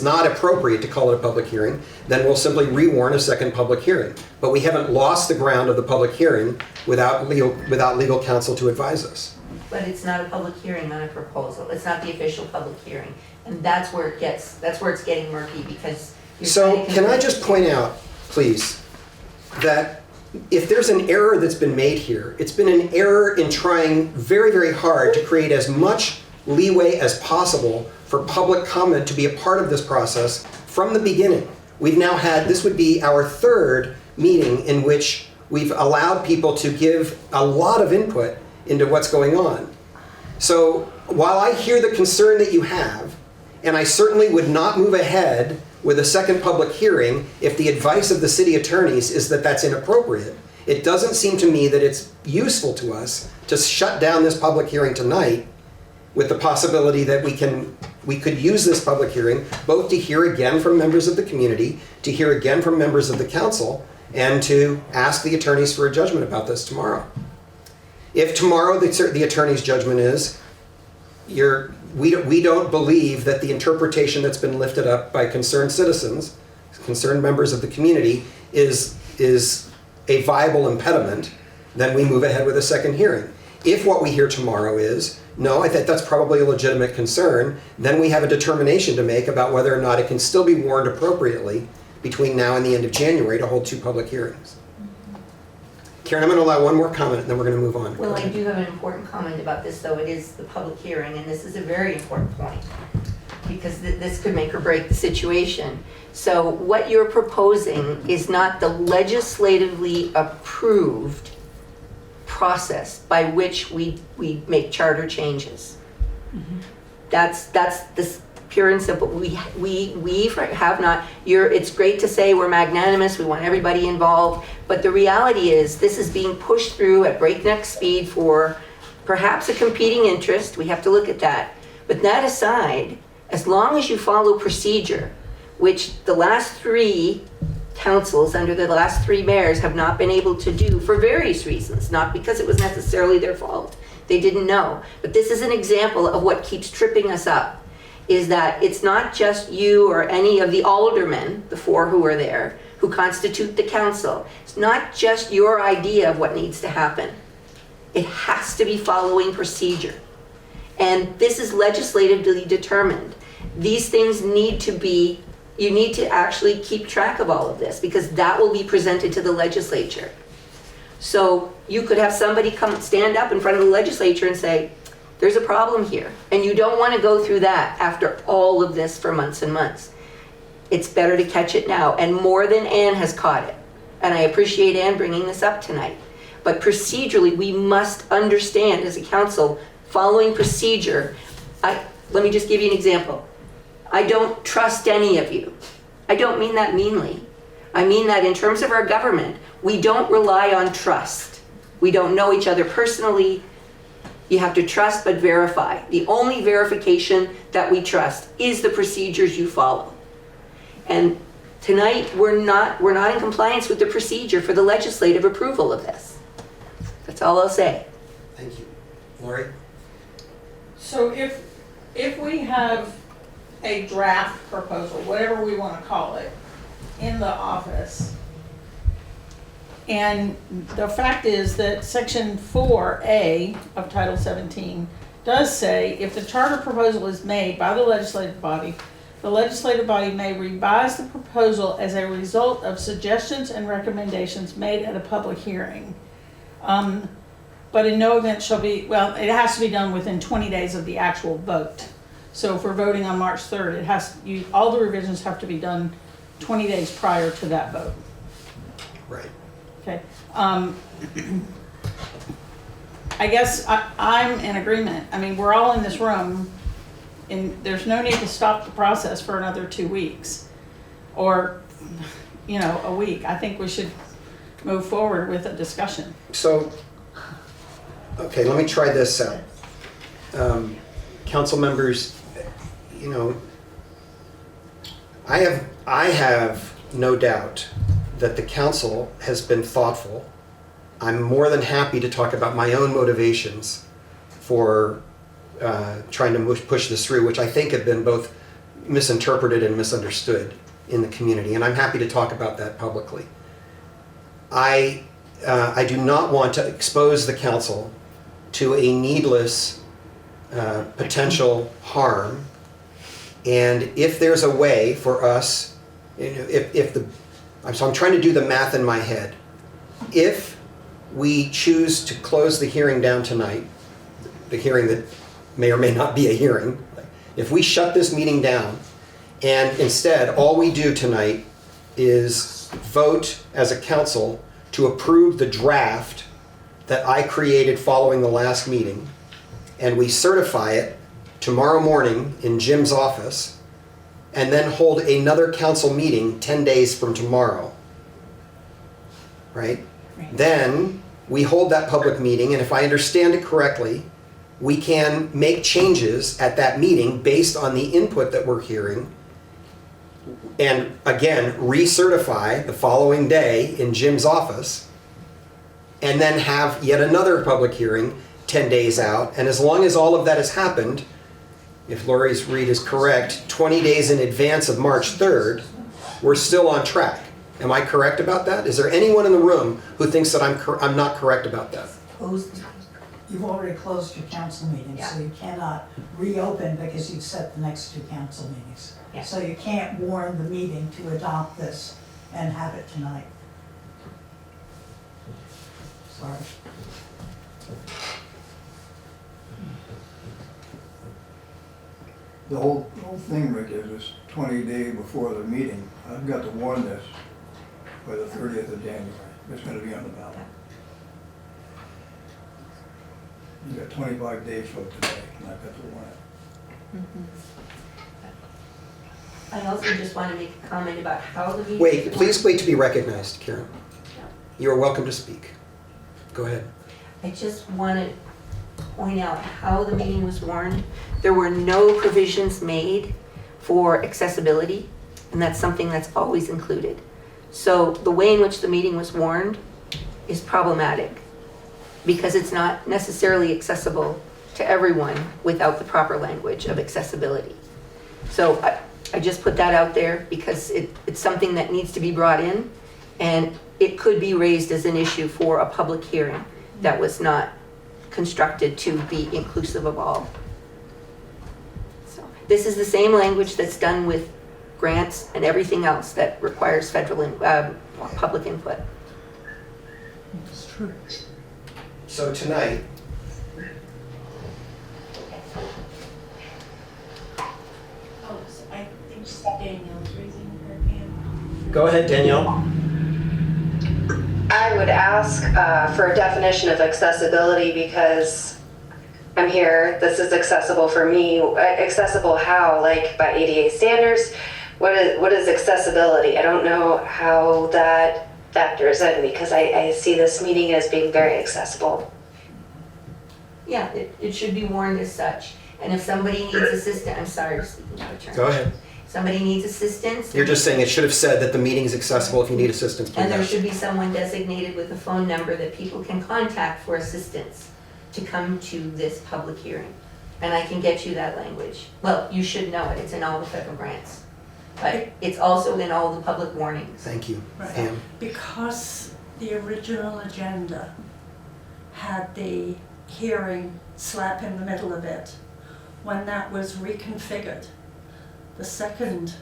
not appropriate to call it a public hearing, then we'll simply rewarn a second public hearing. But we haven't lost the ground of the public hearing without legal counsel to advise us. But it's not a public hearing on a proposal. It's not the official public hearing. And that's where it's getting murky because you're So can I just point out, please, that if there's an error that's been made here, it's been an error in trying very, very hard to create as much leeway as possible for public comment to be a part of this process from the beginning. We've now had, this would be our 3rd meeting in which we've allowed people to give a lot of input into what's going on. So while I hear the concern that you have, and I certainly would not move ahead with a second public hearing if the advice of the city attorneys is that that's inappropriate, it doesn't seem to me that it's useful to us to shut down this public hearing tonight with the possibility that we could use this public hearing both to hear again from members of the community, to hear again from members of the council, and to ask the attorneys for a judgment about this tomorrow. If tomorrow the attorney's judgment is, we don't believe that the interpretation that's been lifted up by concerned citizens, concerned members of the community, is a viable impediment, then we move ahead with a second hearing. If what we hear tomorrow is, no, I think that's probably a legitimate concern, then we have a determination to make about whether or not it can still be warned appropriately between now and the end of January to hold 2 public hearings. Karen, I'm going to allow one more comment and then we're going to move on. Well, I do have an important comment about this, though. It is the public hearing, and this is a very important point because this could make or break the situation. So what you're proposing is not the legislatively approved process by which we make charter changes. That's the pure and simple. We have not. It's great to say we're magnanimous. We want everybody involved, but the reality is this is being pushed through at breakneck speed for perhaps a competing interest. We have to look at that. But that aside, as long as you follow procedure, which the last 3 councils under the last 3 mayors have not been able to do for various reasons, not because it was necessarily their fault. They didn't know. But this is an example of what keeps tripping us up. Is that it's not just you or any of the aldermen, the 4 who are there, who constitute the council. It's not just your idea of what needs to happen. It has to be following procedure. And this is legislatively determined. These things need to be, you need to actually keep track of all of this because that will be presented to the legislature. So you could have somebody come stand up in front of the legislature and say, there's a problem here, and you don't want to go through that after all of this for months and months. It's better to catch it now, and more than Ann has caught it. And I appreciate Ann bringing this up tonight. But procedurally, we must understand as a council, following procedure. Let me just give you an example. I don't trust any of you. I don't mean that meanly. I mean that in terms of our government, we don't rely on trust. We don't know each other personally. You have to trust but verify. The only verification that we trust is the procedures you follow. And tonight, we're not in compliance with the procedure for the legislative approval of this. That's all I'll say. Thank you. Lori? So if we have a draft proposal, whatever we want to call it, in the office, and the fact is that Section 4A of Title 17 does say if the charter proposal is made by the legislative body may revise the proposal as a result of suggestions and recommendations made at a public hearing. But in no event shall be, well, it has to be done within 20 days of the actual vote. So if we're voting on March 3rd, all the revisions have to be done 20 days prior to that vote. Right. Okay. I guess I'm in agreement. I mean, we're all in this room, and there's no need to stop the process for another 2 weeks or, a week. I think we should move forward with a discussion. So, okay, let me try this out. Council members, I have no doubt that the council has been thoughtful. I'm more than happy to talk about my own motivations for trying to push this through, which I think have been both misinterpreted and misunderstood in the community, and I'm happy to talk about that publicly. I do not want to expose the council to a needless potential harm, and if there's a way for us, so I'm trying to do the math in my head. If we choose to close the hearing down tonight, the hearing that may or may not be a hearing, if we shut this meeting down and instead all we do tonight is vote as a council to approve the draft that I created following the last meeting, and we certify it tomorrow morning in Jim's office, and then hold another council meeting 10 days from tomorrow, right? Then we hold that public meeting, and if I understand it correctly, we can make changes at that meeting based on the input that we're hearing, and again, recertify the following day in Jim's office, and then have yet another public hearing 10 days out. And as long as all of that has happened, if Lori's read is correct, 20 days in advance of March 3rd, we're still on track. Am I correct about that? Is there anyone in the room who thinks that I'm not correct about that? You've already closed your council meeting, so you cannot reopen because you've set the next 2 council meetings. Yeah. So you can't warn the meeting to adopt this and have it tonight. Sorry. The whole thing, Rick, is this 20 days before the meeting. I've got to warn this by the 30th of January. It's going to be on the ballot. You got 25 days from today, and I've got to warn it. I also just want to make a comment about how the meeting. Wait, please wait to be recognized, Karen. You are welcome to speak. Go ahead. I just want to point out how the meeting was warned. There were no provisions made for accessibility, and that's something that's always included. So the way in which the meeting was warned is problematic because it's not necessarily accessible to everyone without the proper language of accessibility. So I just put that out there because it's something that needs to be brought in, and it could be raised as an issue for a public hearing that was not constructed to be inclusive of all. So this is the same language that's done with grants and everything else that requires federal public input. It's true. So tonight, Oh, so I think Danielle's raising her hand. go ahead, Danielle. I would ask for a definition of accessibility because I'm here, this is accessible for me. Accessible how? Like by ADA standards? What is accessibility? I don't know how that factors in, because I see this meeting as being very accessible. Yeah, it should be warned as such. And if somebody needs assistance, I'm sorry, speaking out of turn. Go ahead. Somebody needs assistance. You're just saying it should have said that the meeting is accessible. If you need assistance, please And there ask. should be someone designated with a phone number that people can contact for assistance to come to this public hearing. And I can get you that language. Well, you should know it, it's in all the federal grants. But it's also in all the public warnings. Thank you, Right. Pam. Because the original agenda had the hearing slap in the middle of it. When that was reconfigured, the second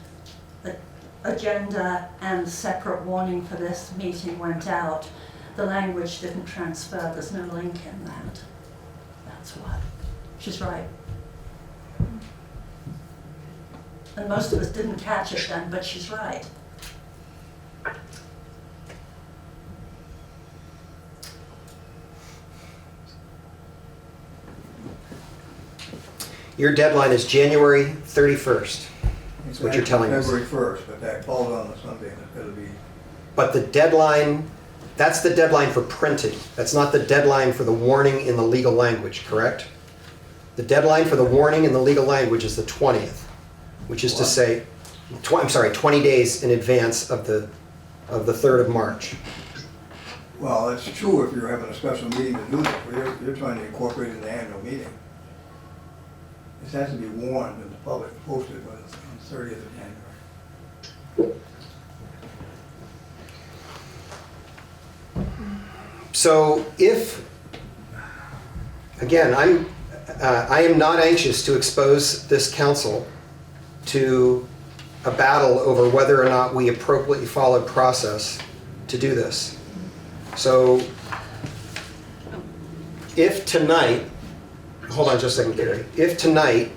agenda and separate warning for this meeting went out. The language didn't transfer, there's no link in that. That's what. She's right. And most of us didn't catch it then, but she's right. Your deadline is January 31st. It's What you're telling us. February 1st, but that falls on a Sunday, and it's gonna be, But the deadline, that's the deadline for printing. That's not the deadline for the warning in the legal language, correct? The deadline for the warning in the legal language is the 20th, which is to say, 20 days in advance of the 3rd of March. well, it's true if you're having a special meeting to do this, but you're trying to incorporate it in the annual meeting. This has to be warned in the public, posted on the 30th of January. So if, again, I am not anxious to expose this council to a battle over whether or not we appropriately followed process to do this. So if tonight, hold on just a second, Gary. If tonight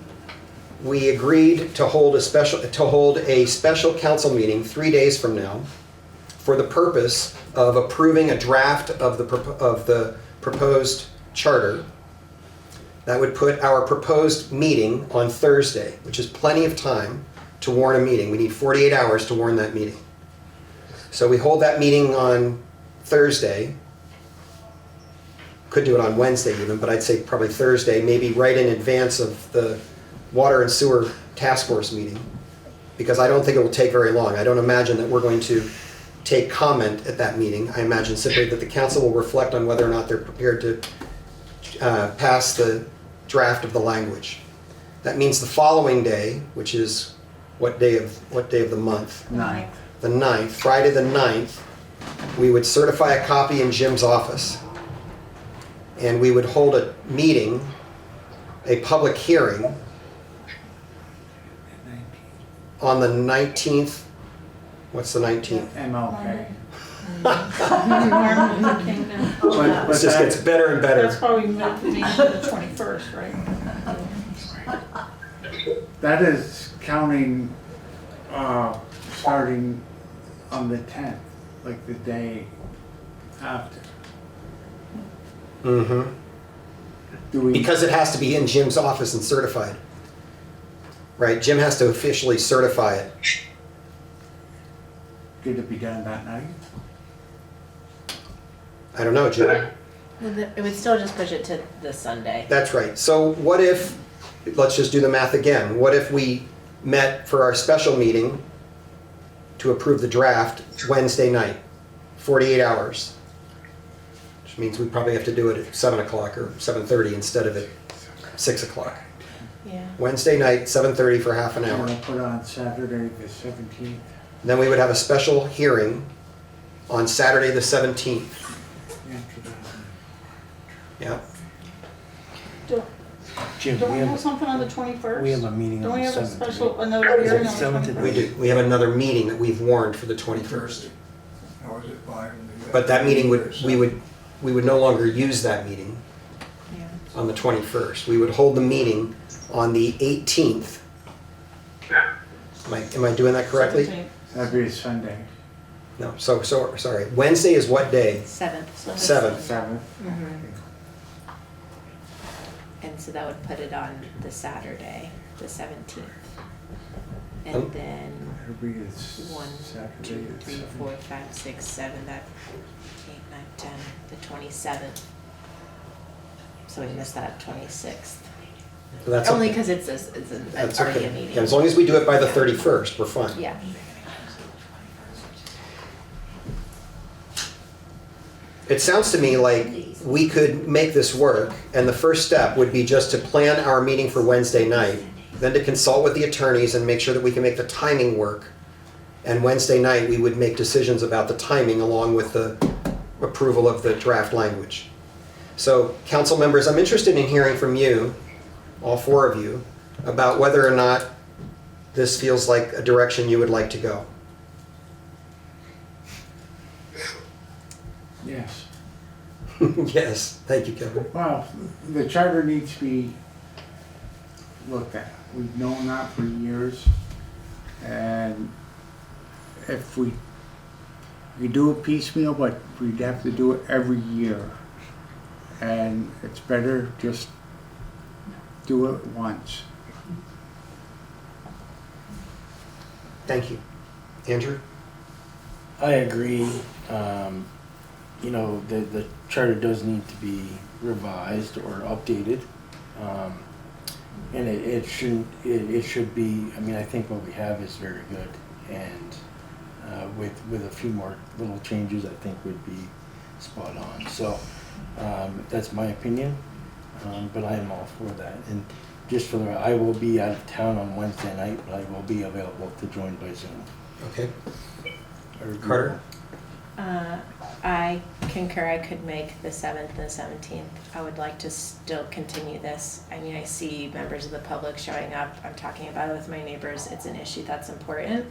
we agreed to hold a special council meeting 3 days from now for the purpose of approving a draft of the proposed charter, that would put our proposed meeting on Thursday, which is plenty of time to warn a meeting. We need 48 hours to warn that meeting. So we hold that meeting on Thursday. Could do it on Wednesday even, but I'd say probably Thursday, maybe right in advance of the Water and Sewer Task Force meeting, because I don't think it will take very long. I don't imagine that we're going to take comment at that meeting. I imagine simply that the council will reflect on whether or not they're prepared to pass the draft of the language. That means the following day, which is what day of the month? 9th. The 9th, Friday the 9th, we would certify a copy in Jim's office. And we would hold a meeting, a public hearing on the 19th. What's the 19th? MLK. Martin Luther King Day. But This just gets better and That's better. why we moved the meeting to the 21st, right? that is counting, starting on the 10th, like the day after. Mm-hmm. Do we? Because it has to be in Jim's office and certified. Right, Jim has to officially certify it. Could it be done that night? I don't know, Jim. It would still just push it to the Sunday. That's right. So what if, let's just do the math again. What if we met for our special meeting to approve the draft Wednesday night, 48 hours? Which means we probably have to do it at 7 o'clock or 7:30 instead of at 6 o'clock. Yeah. Wednesday night, 7:30 for half an And hour. we'll put on Saturday the 17th. Then we would have a special hearing on Saturday the 17th. Yeah. Jim, Don't we we have have, something on the 21st? we have a meeting Don't on we the have a 7th. special, another hearing on the 7th. We 21st? do. We have another meeting that we've warned for the 21st. hours at 5. But that meeting we would no longer use that meeting Yeah. on the 21st. We would hold the meeting on the 18th. Am I doing that correctly? 17th. That'd be a Sunday, No, sorry. Wednesday is what day? 7th. 7th. 7th. And so that would put it on the Saturday, the 17th. And Um, then It'll be this 1, Saturday 2, at 3, 4, 5, 6, 7, that 8, 9, 10, the 27th. So we missed that 26th. So that's Only okay. because it's That's already okay. a meeting. Yeah, as long as we do it by the 31st, we're fine. Yeah. It sounds to me like we could make this work, and the first step would be just to plan our meeting for Wednesday night, then to consult with the attorneys and make sure that we can make the timing work. And Wednesday night, we would make decisions about the timing along with the approval of the draft language. So, council members, I'm interested in hearing from you, all four of you, about whether or not this feels like a direction you would like to go. Yes. Yes, thank you, Kevin. Well, the charter needs to be looked at. We've known that for years. And if we do it piecemeal, but we'd have to do it every year. And it's better just do it once. Thank you. Andrew? I agree. You know, the charter does need to be revised or updated. And it shouldn't, it should be, I mean, I think what we have is very good. And with a few more little changes, I think would be spot on. So that's my opinion, but I am all for that. And just for the, I will be out of town on Wednesday night, but I will be available to join by Zoom. Okay. Carter? I concur. I could make the 7th and the 17th. I would like to still continue this. I mean, I see members of the public showing up. I'm talking about it with my neighbors. It's an issue that's important.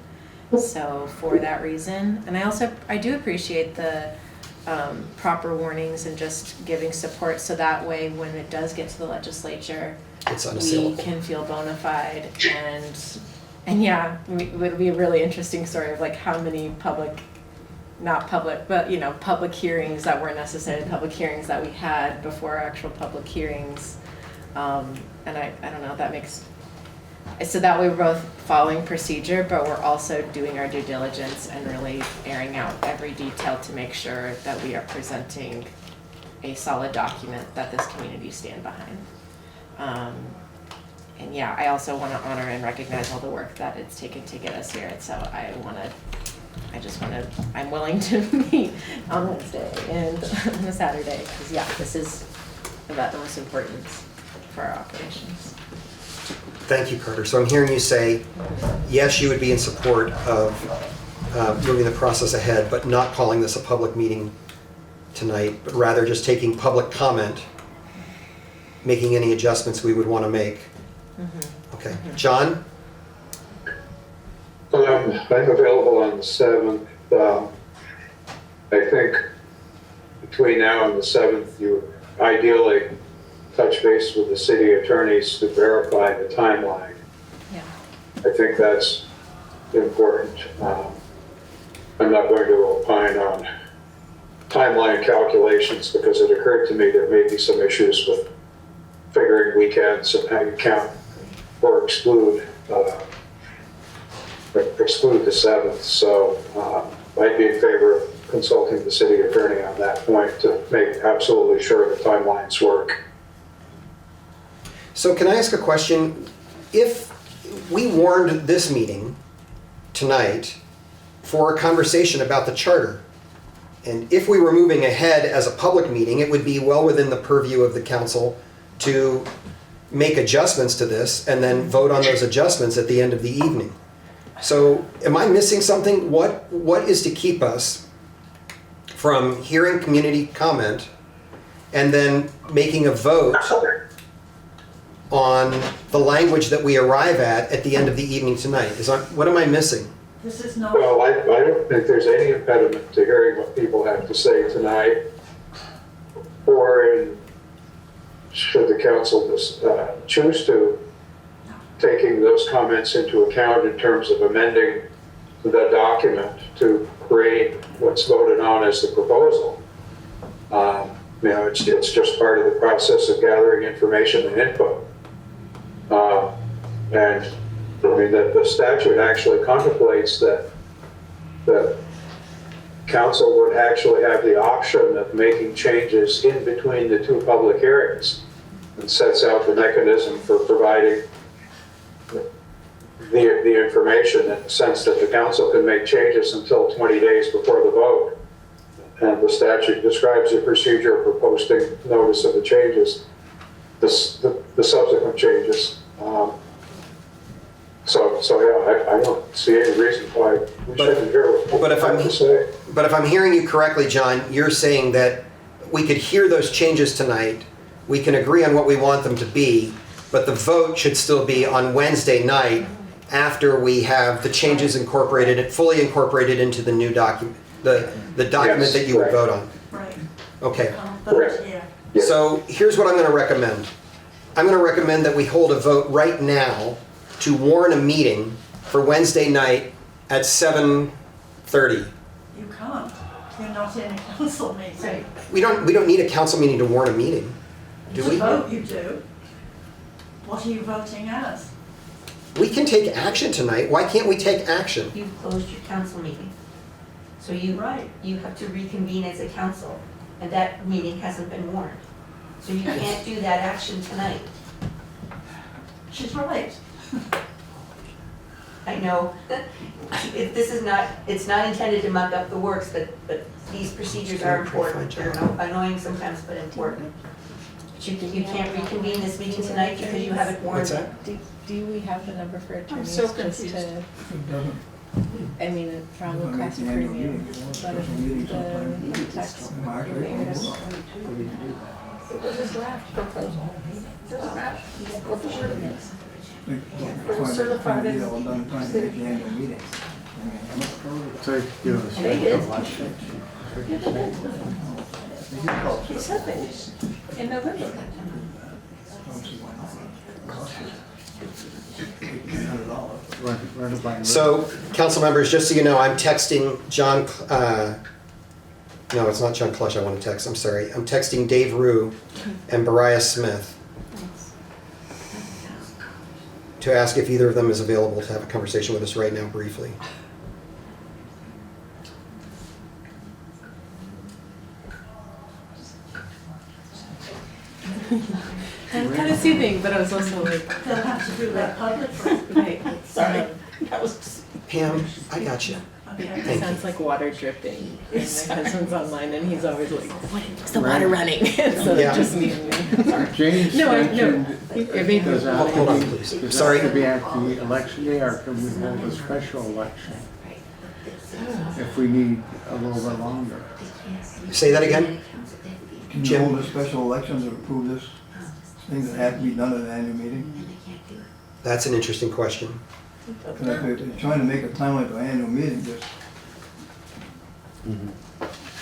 So for that reason, and I do appreciate the proper warnings and just giving support, so that way when it does get to the legislature, It's we unassailable. can feel bona fide. And yeah, it would be a really interesting story of like how many not public, but you know, public hearings that weren't necessarily public hearings that we had before actual public hearings. And I don't know, that makes, so that way we're both following procedure, but we're also doing our due diligence and really airing out every detail to make sure that we are presenting a solid document that this community stand behind. And yeah, I also want to honor and recognize all the work that it's taken to get us here. So I'm willing to meet on Wednesday and on a Saturday, because yeah, this is of utmost importance for our operations. Thank you, Carter. So I'm hearing you say, yes, you would be in support of moving the process ahead, but not calling this a public meeting tonight, but rather just taking public comment, making any adjustments we would want to make. Mm-hmm. Okay. Mm-hmm. John? I'm available on the 7th. I think between now and the 7th, you ideally touch base with the city attorneys to verify the timeline. Yeah. I think that's important. I'm not going to opine on timeline calculations because it occurred to me there may be some issues with figuring weekends and how you count or exclude the 7th. So I'd be in favor of consulting the city attorney on that point to make absolutely sure the timelines work. So can I ask a question? If we warned this meeting tonight for a conversation about the charter, and if we were moving ahead as a public meeting, it would be well within the purview of the council to make adjustments to this and then vote on those adjustments at the end of the evening. So am I missing something? What is to keep us from hearing community comment and then making a vote on the language that we arrive at the end of the evening tonight? What am I missing? This is not. Well, I don't think there's any impediment to hearing what people have to say tonight, or should the council choose to, taking those comments into account in terms of amending the document to create what's voted on as the proposal. You know, it's just part of the process of gathering information and input. And I mean, the statute actually contemplates that council would actually have the option of making changes in between the two public hearings, and sets out the mechanism for providing the information, in the sense that the council can make changes until 20 days before the vote. And the statute describes the procedure for posting notice of the changes, the subsequent changes. So yeah, I don't see any reason why we shouldn't hear what But if people have to say. But if I'm hearing you correctly, John, you're saying that we could hear those changes tonight, we can agree on what we want them to be, but the vote should still be on Wednesday night after we have the changes incorporated, fully incorporated into the new document, the document Yes, that you would right. vote on. Right. Okay. But, yeah. Yeah. So here's what I'm going to recommend. I'm going to recommend that we hold a vote right now to warn a meeting for Wednesday night at 7:30. You can't. You're not in a council meeting. We don't need a council meeting to warn a meeting, do To we? vote, you do. What are you voting as? We can take action tonight. Why can't we take action? You've closed your council meeting. So you have to reconvene as a council, and that meeting hasn't been warned. So you can't do that action tonight. She's right. I know, this is not, it's not intended to muck up the works, but these procedures are important. They're annoying sometimes, but important. But you can't reconvene this meeting tonight because you haven't warned. What's that? Do we have the number for attorneys? so just confused. to- Doesn't. I mean, it probably Doesn't make costs a the annual premium, meeting. If you but want a special meeting sometime, the tax March, April, payers. hold on. We can do that. It was a draft proposal. It was a draft. What the word it is. Certified. Trying to make the annual meeting. I mean, I'm not- So, you know, it's They did. election. He said they in November. Run it by- So, council members, just so you know, I'm texting John, no, it's not John Clush I want to text, I'm sorry. I'm texting Dave Rue and Bariah Smith to ask if either of them is available to have a conversation with us right now briefly. I'm kind of soothing, but I was also like, They'll have to do that publicly. right. Sorry. That was Pam, I got you. Okay. It Thank sounds like water dripping. And my husband's online and he's always like, what is the water running? So Yeah. just me and me. James No, mentioned, It made me does it Hold on, have to be, please. does it Sorry. have to be at the election day, or can we hold a special election? If we need a little bit longer. Say that again? Can you Jim? hold a special election to approve this thing that had to be done at an annual meeting? That's an interesting question. Because if they're trying to make a timeline to an annual meeting, just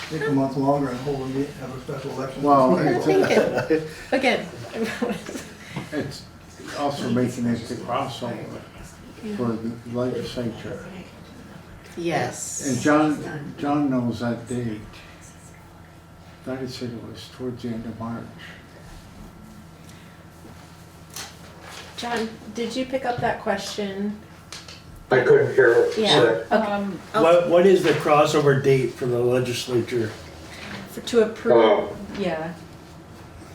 take a month longer and hold a meeting, have a special election. Well, Again. it's also making it the crossover for the legislature. Yes. And John knows that date. I said it was towards the end of March. John, did you pick up that question? I couldn't hear what you Yeah. said. Okay. What is the crossover date for the legislature? To approve, yeah,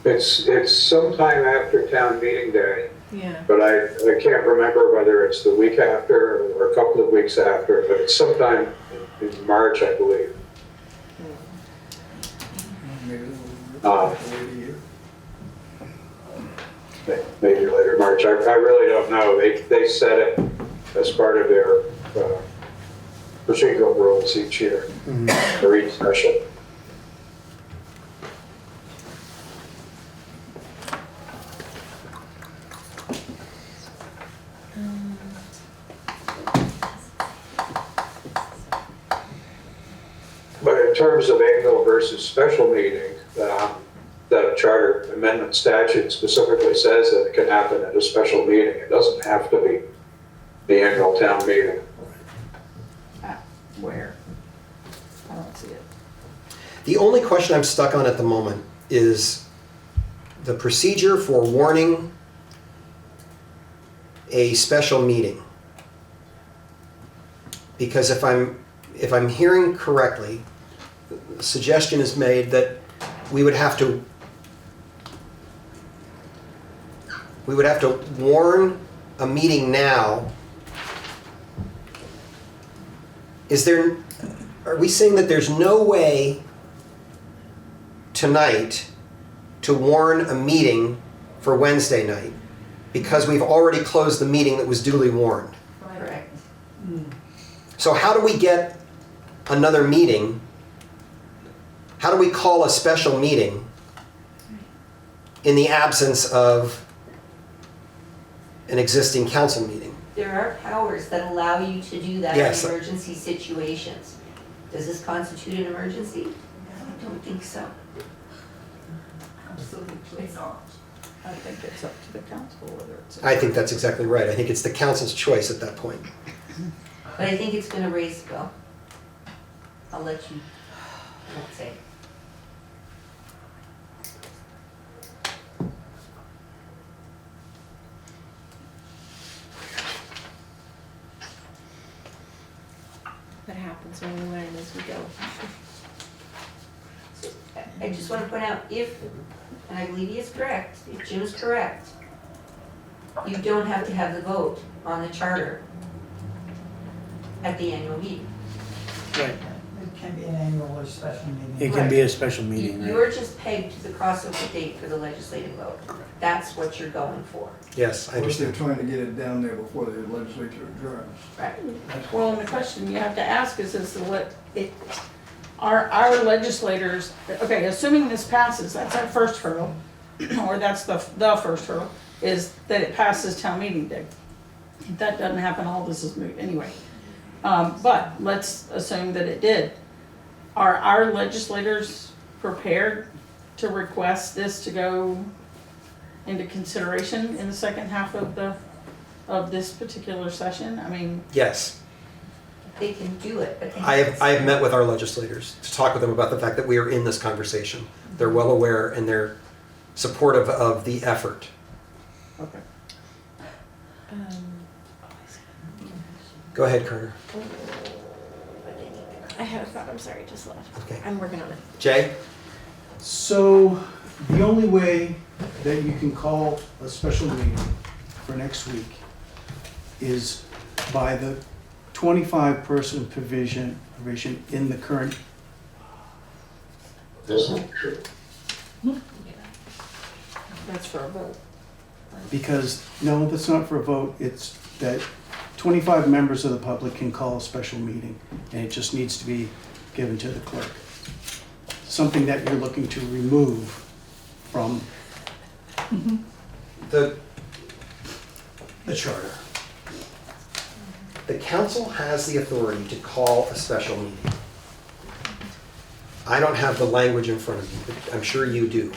It's sometime after town meeting day, yeah. but I can't remember whether it's the week after or a couple of weeks after, but it's sometime in March, I believe. Maybe later March. I really don't know. They set it as part of their procedural rules each year, or each session. But in terms of annual versus special meeting, the charter amendment statute specifically says that it can happen at a special meeting. It doesn't have to be the annual town meeting. Where? I don't see it. The only question I'm stuck on at the moment is the procedure for warning a special meeting. Because if I'm hearing correctly, the suggestion is made that we would have to warn a meeting now. Are we saying that there's no way tonight to warn a meeting for Wednesday night because we've already closed the meeting that was duly warned? Correct. So how do we get another meeting? How do we call a special meeting in the absence of an existing council meeting? There are powers that allow you to do that Yes. in emergency situations. Does this constitute an emergency? I don't think so. Absolutely not. I think it's up to the council whether it's. I think that's exactly right. I think it's the council's choice at that point. But I think it's gonna raise, well, I'll let you, I won't say. That happens when we learn as we go. I just want to point out, if, and I believe he is correct, if Jim is correct, you don't have to have the vote on the charter at the annual meeting. Right. It can be an annual or special meeting. It can be a special meeting, right? You're just pegged to the crossover date for the legislative vote. That's what you're going for. Yes, I Or if they're understand. trying to get it down there before the legislature adjourns. Right. Well, and the question you have to ask is are our legislators, okay, assuming this passes, that's our first hurdle, or that's the first hurdle, is that it passes town meeting day. If that doesn't happen, all this is moot anyway. But let's assume that it did. Are our legislators prepared to request this to go into consideration in the second half of this particular session? I mean, Yes. They can do it, but they I have met with our legislators to talk with them about the fact that we are in this conversation. They're well aware and they're supportive of the effort. okay. Go ahead, Carter. I had a thought, I'm sorry, it just left. Okay. I'm working on it. Jay? So the only way that you can call a special meeting for next week is by the 25-person provision in the current. That's not true. That's for a vote. Because, no, that's not for a vote, it's that 25 members of the public can call a special meeting, and it just needs to be given to the clerk. Something that you're looking to remove from The charter. The council has the authority to call a special meeting. I don't have the language in front of me, but I'm sure you do.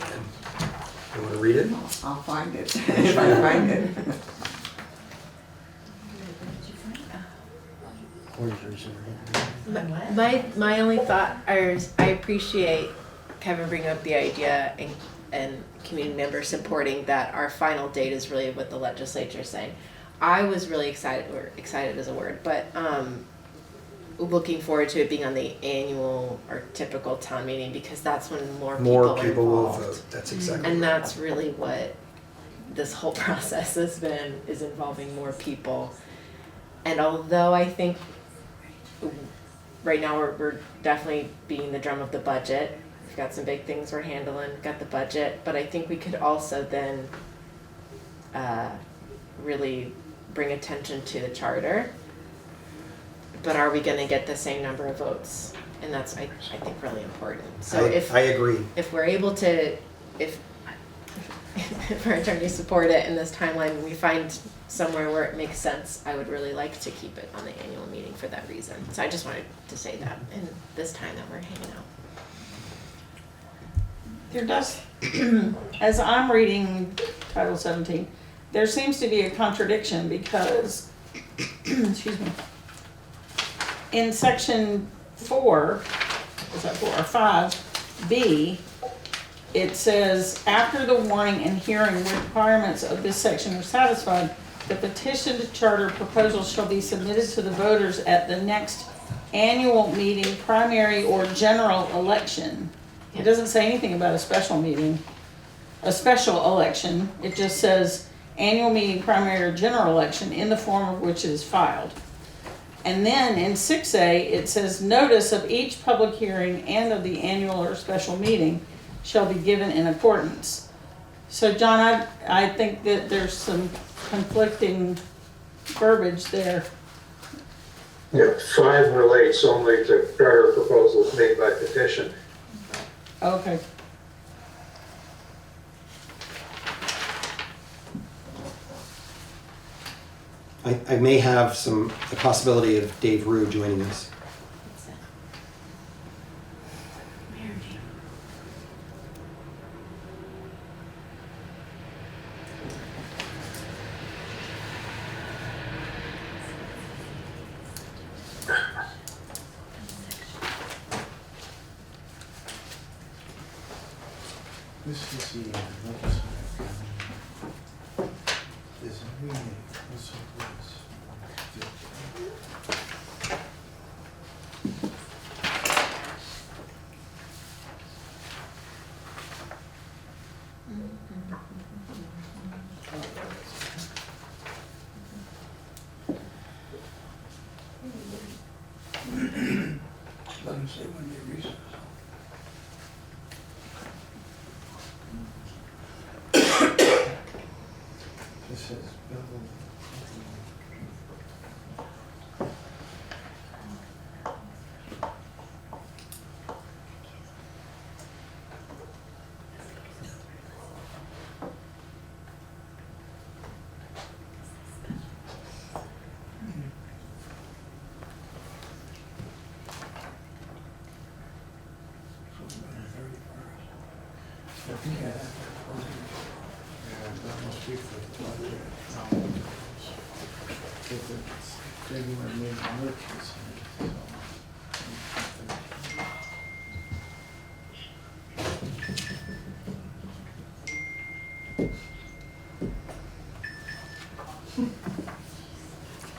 You want to read it? I'll find it, if I find it. My only thought is I appreciate Kevin bringing up the idea and community members supporting that our final date is really what the legislature is saying. I was really excited, or excited is a word, but looking forward to it being on the annual or typical town meeting because that's when more people are People will involved. vote. That's exactly And right. that's really what this whole process has been, is involving more people. And although I think right now we're definitely beating the drum of the budget, we've got some big things we're handling, got the budget, but I think we could also then really bring attention to the charter. But are we gonna get the same number of votes? And that's, I think, really important. So I agree. if we're able to, if our attorneys support it in this timeline, and we find somewhere where it makes sense, I would really like to keep it on the annual meeting for that reason. So I just wanted to say that in this time that we're hanging out. There does, as I'm reading Title 17, there seems to be a contradiction because, excuse me, in section 4, is that 4 or 5, B, it says, after the warning and hearing requirements of this section are satisfied, the petitioned charter proposal shall be submitted to the voters at the next annual meeting, primary or general election. It doesn't say anything about a special meeting, a special election. It just says annual meeting, primary or general election in the form of which it is filed. And then in 6A, it says notice of each public hearing and of the annual or special meeting shall be given in accordance. So John, I think that there's some conflicting verbiage there. Yeah, 5 relates only to charter proposals made by petition. Okay. I may have the possibility of Dave Rue joining us. This is the legislative county. There's a meeting, this is this. Doesn't say when they recess. This is Bill. Yeah, that must be for the budget. If it's January, May, March, it's,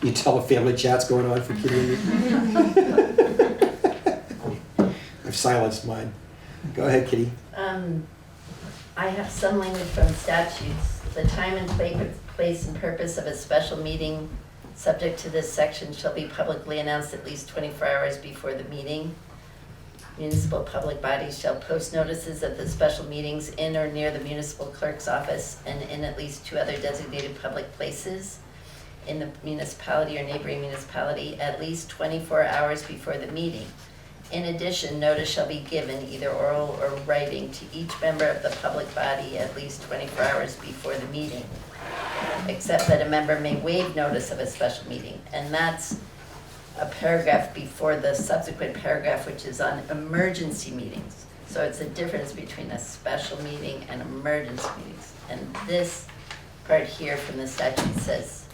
You tell a family chat's going on for Kitty and me. I've silenced mine. Go ahead, Kitty. I have some language from statutes. The time and place and purpose of a special meeting subject to this section shall be publicly announced at least 24 hours before the meeting. Municipal public bodies shall post notices of the special meetings in or near the municipal clerk's office and in at least 2 other designated public places in the municipality or neighboring municipality at least 24 hours before the meeting. In addition, notice shall be given, either oral or writing, to each member of the public body at least 24 hours before the meeting, except that a member may waive notice of a special meeting. And that's a paragraph before the subsequent paragraph, which is on emergency meetings. So it's a difference between a special meeting and emergency meetings. And this part here from the statute says,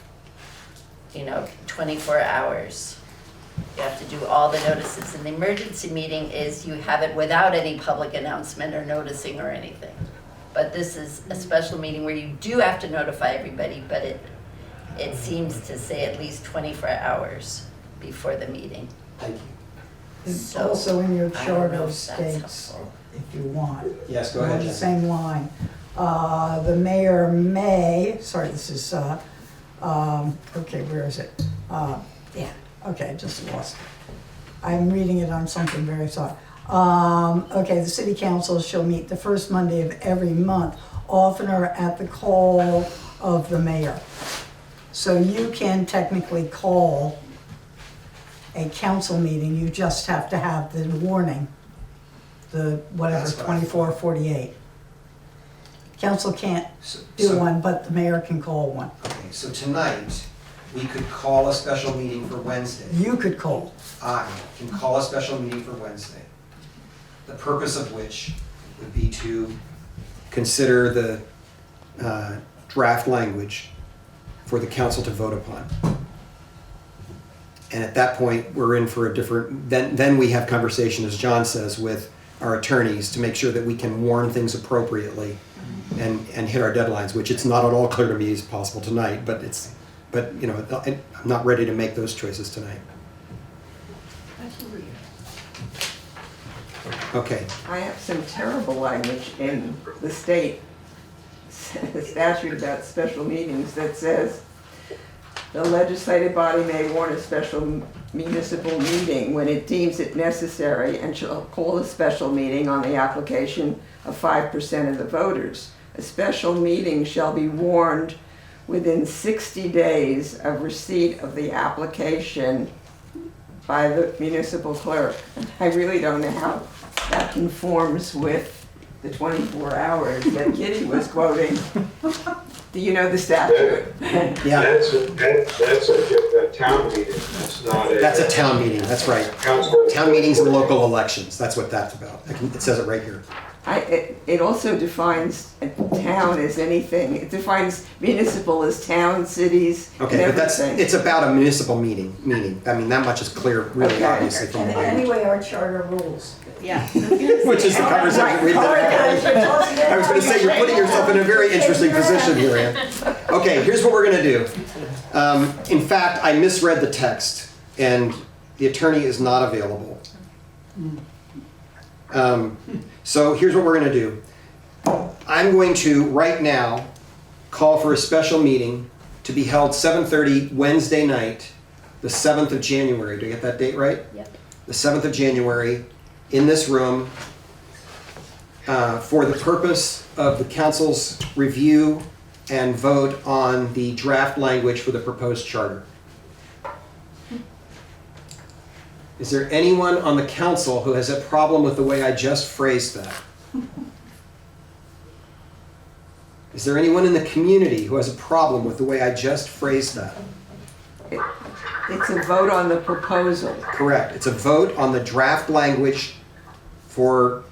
24 hours. You have to do all the notices. And the emergency meeting is you have it without any public announcement or noticing or anything. But this is a special meeting where you do have to notify everybody, but it seems to say at least 24 hours before the meeting. Thank you. It's So, also in your I don't charter know of if that's states, helpful. if you want. Yes, go ahead, On the Jen. same line. The mayor may, sorry, this is, okay, where is it? Yeah, okay, I just lost it. I'm reading it on something very sorry. Okay, the city council shall meet the first Monday of every month, oftener at the call of the mayor. So you can technically call a council meeting, you just have to have the warning, the whatever, That's what I 24, 48. Council can't do So- one, but the mayor can call one. Okay, so tonight, we could call a special meeting for Wednesday. You could call. I can call a special meeting for Wednesday, the purpose of which would be to consider the draft language for the council to vote upon. And at that point, we're in for a different, then we have conversation, as John says, with our attorneys to make sure that we can warn things appropriately and hit our deadlines, which it's not at all clear to me is possible tonight, but you know, I'm not ready to make those choices tonight. Okay. I have some terrible language in the state statute about special meetings that says the legislative body may warn a special municipal meeting when it deems it necessary and shall call a special meeting on the application of 5% of the voters. A special meeting shall be warned within 60 days of receipt of the application by the municipal clerk. I really don't know how that conforms with the 24 hours that Kitty was quoting. Do you know the statute? Yeah. That's a town meeting, that's not a. That's a town meeting, that's right. Council. Town meetings and local elections, that's what that's about. It says it right here. It also defines a town as anything. It defines municipal as town, cities, and Okay, but everything. it's about a municipal meeting. I mean, that much is clear, really Okay. obviously from And the language. anyway, our charter rules. Yeah. Which is the conversation we've had. I was going to say, you're putting yourself in a very interesting position here, Ann. Okay, here's what we're going to do. In fact, I misread the text, and the attorney is not available. So here's what we're going to do. I'm going to, right now, call for a special meeting to be held 7:30 Wednesday night, the 7th of January. Do I get that date right? Yep. The 7th of January, in this room, for the purpose of the council's review and vote on the draft language for the proposed charter. Is there anyone on the council who has a problem with the way I just phrased that? Is there anyone in the community who has a problem with the way I just phrased that? It's a vote on the proposal. Correct. It's a vote on the draft language for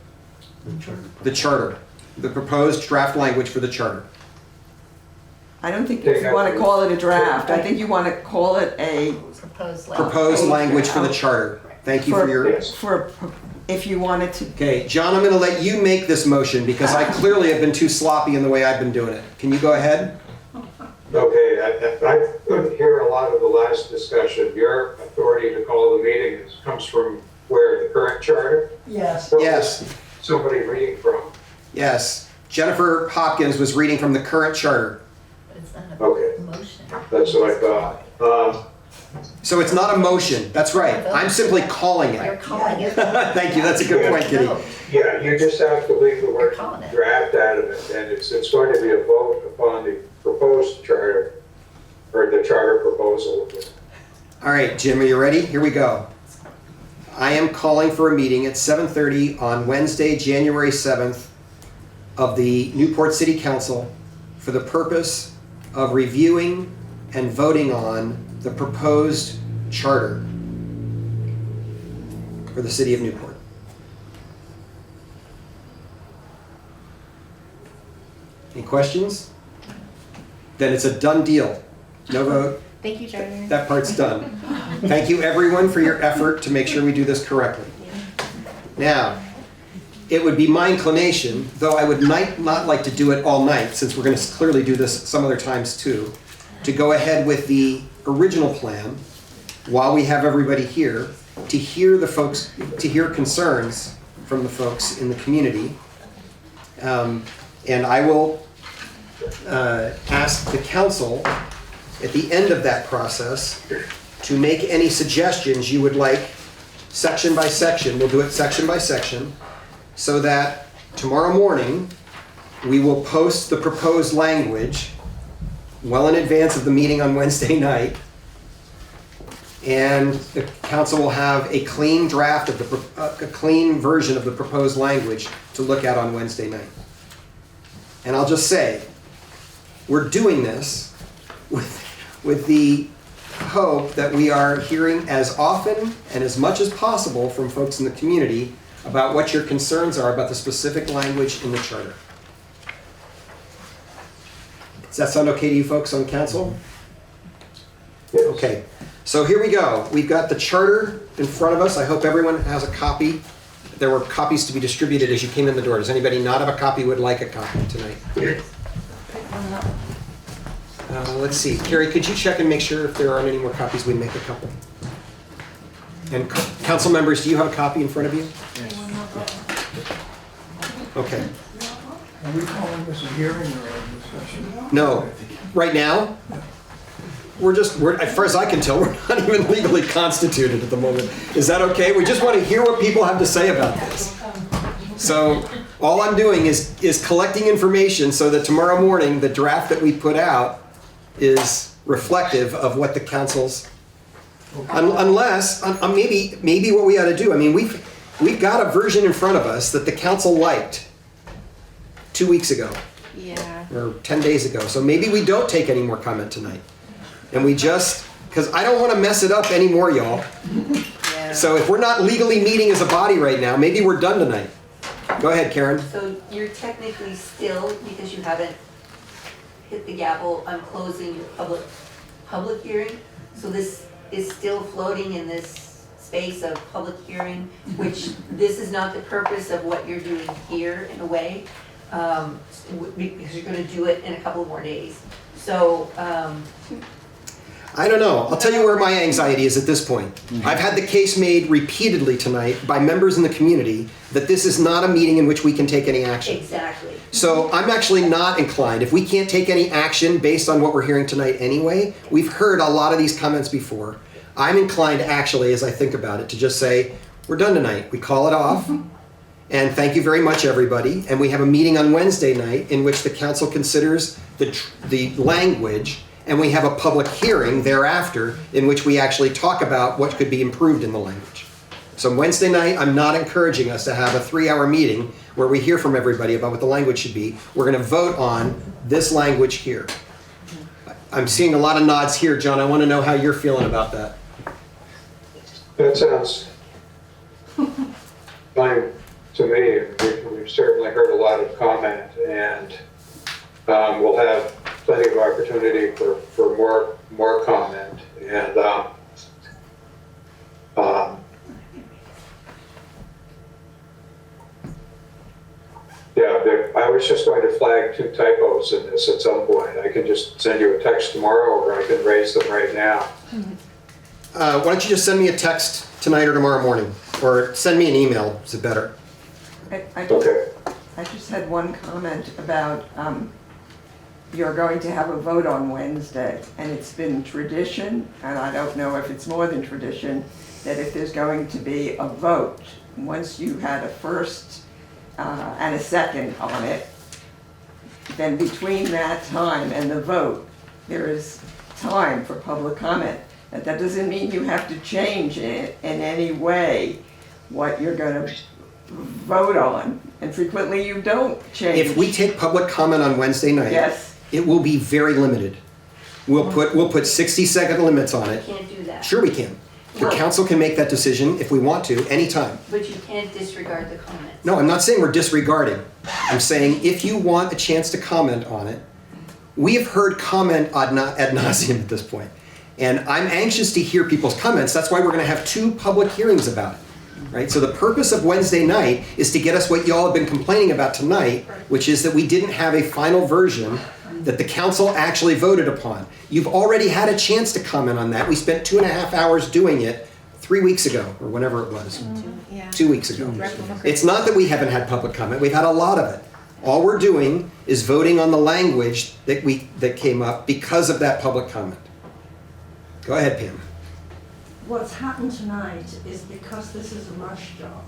the charter, the proposed draft language for the charter. I don't think you want to call it a draft. I think you want to call it a Proposed language for the charter. Thank you for your... if you wanted to. Okay, John, I'm going to let you make this motion because I clearly have been too sloppy in the way I've been doing it. Can you go ahead? Okay, I couldn't hear a lot of the last discussion. Your authority to call the meeting comes from where, the current charter? Yes. Yes. Somebody reading from? Yes. Jennifer Hopkins was reading from the current charter. But it's not Okay. a motion. That's what I thought. So it's not a motion. That's right. I'm simply calling You're it. calling it. Thank you. That's a good point, Kitty. Yeah, you just have to leave the word calling it. draft out of it, and it's going to be a vote upon the proposed charter, or the charter proposal. All right, Jim, are you ready? Here we go. I am calling for a meeting at 7:30 on Wednesday, January 7th of the Newport City Council for the purpose of reviewing and voting on the proposed charter for the city of Newport. Any questions? Then it's a done deal. No vote. Thank you, Charter. That part's done. Thank you, everyone, for your effort to make sure we do this correctly. Now, it would be my inclination, though I would not like to do it all night, since we're going to clearly do this some other times too, to go ahead with the original plan while we have everybody here to hear concerns from the folks in the community. And I will ask the council at the end of that process to make any suggestions you would like section by section. We'll do it section by section so that tomorrow morning we will post the proposed language well in advance of the meeting on Wednesday night. And the council will have a clean draft of a clean version of the proposed language to look at on Wednesday night. And I'll just say, we're doing this with the hope that we are hearing as often and as much as possible from folks in the community about what your concerns are about the specific language in the charter. Does that sound okay to you folks on council? Okay, so here we go. We've got the charter in front of us. I hope everyone has a copy there were copies to be distributed as you came in the door. Does anybody not have a copy would like a copy tonight? Let's see. Carrie, could you check and make sure if there aren't any more copies, we make a couple? And council members, do you have a copy in front of you? Okay. Are we calling this a hearing or a discussion? No. Right now? We're as far as I can tell, we're not even legally constituted at the moment. Is that okay? We just want to hear what people have to say about this. So all I'm doing is collecting information so that tomorrow morning, the draft that we put out is reflective of what the council's, unless, maybe what we ought to do, I mean, we've got a version in front of us that the council liked 2 weeks ago. Yeah. Or 10 days ago. So maybe we don't take any more comment tonight. And we just, because I don't want to mess it up anymore, y'all. Yeah. So if we're not legally meeting as a body right now, maybe we're done tonight. Go ahead, Karen. So you're technically still, because you haven't hit the gavel on closing your public hearing, so this is still floating in this space of public hearing, which this is not the purpose of what you're doing here in a way, because you're gonna do it in a couple more days. So, I don't know. I'll tell you where my anxiety is at this point. I've had the case made repeatedly tonight by members in the community that this is not a meeting in which we can take any action. exactly. So I'm actually not inclined. If we can't take any action based on what we're hearing tonight anyway, we've heard a lot of these comments before. I'm inclined actually, as I think about it, to just say, we're done tonight. We call it off. And thank you very much, everybody. And we have a meeting on Wednesday night in which the council considers the language, and we have a public hearing thereafter in which we actually talk about what could be improved in the language. So Wednesday night, I'm not encouraging us to have a 3-hour meeting where we hear from everybody about what the language should be. We're going to vote on this language here. I'm seeing a lot of nods here, John. I want to know how you're feeling about that. That sounds fine to me. We've certainly heard a lot of comment, and we'll have plenty of opportunity for more comment. And yeah, I was just going to flag 2 typos in this at some point. I can just send you a text tomorrow, or I can raise them right now. Why don't you just send me a text tonight or tomorrow morning? Or send me an email, is it better? I Okay. just had one comment about, you're going to have a vote on Wednesday, and it's been tradition, and I don't know if it's more than tradition, that if there's going to be a vote, once you had a first and a second on it, then between that time and the vote, there is time for public comment. But that doesn't mean you have to change it in any way what you're going to vote on. And frequently you don't change. If we take public comment on Wednesday night, Yes. it will be very limited. We'll put 60-second limits on it. You can't do that. Sure we can. The Well- council can make that decision if we want to, anytime. But you can't disregard the comments. No, I'm not saying we're disregarding. I'm saying if you want a chance to comment on it, we have heard comment ad nauseum at this point. And I'm anxious to hear people's comments. That's why we're going to have 2 public hearings about it. Right? So the purpose of Wednesday night is to get us what y'all have been complaining about tonight, which is that we didn't have a final version that the council actually voted upon. You've already had a chance to comment on that. We spent 2.5 hours doing it 3 weeks ago, or whenever it was. 2 weeks ago. It's not that we haven't had public comment. We've had a lot of it. All we're doing is voting on the language that came up because of that public comment. Go ahead, Pam. What's happened tonight is because this is a rush job.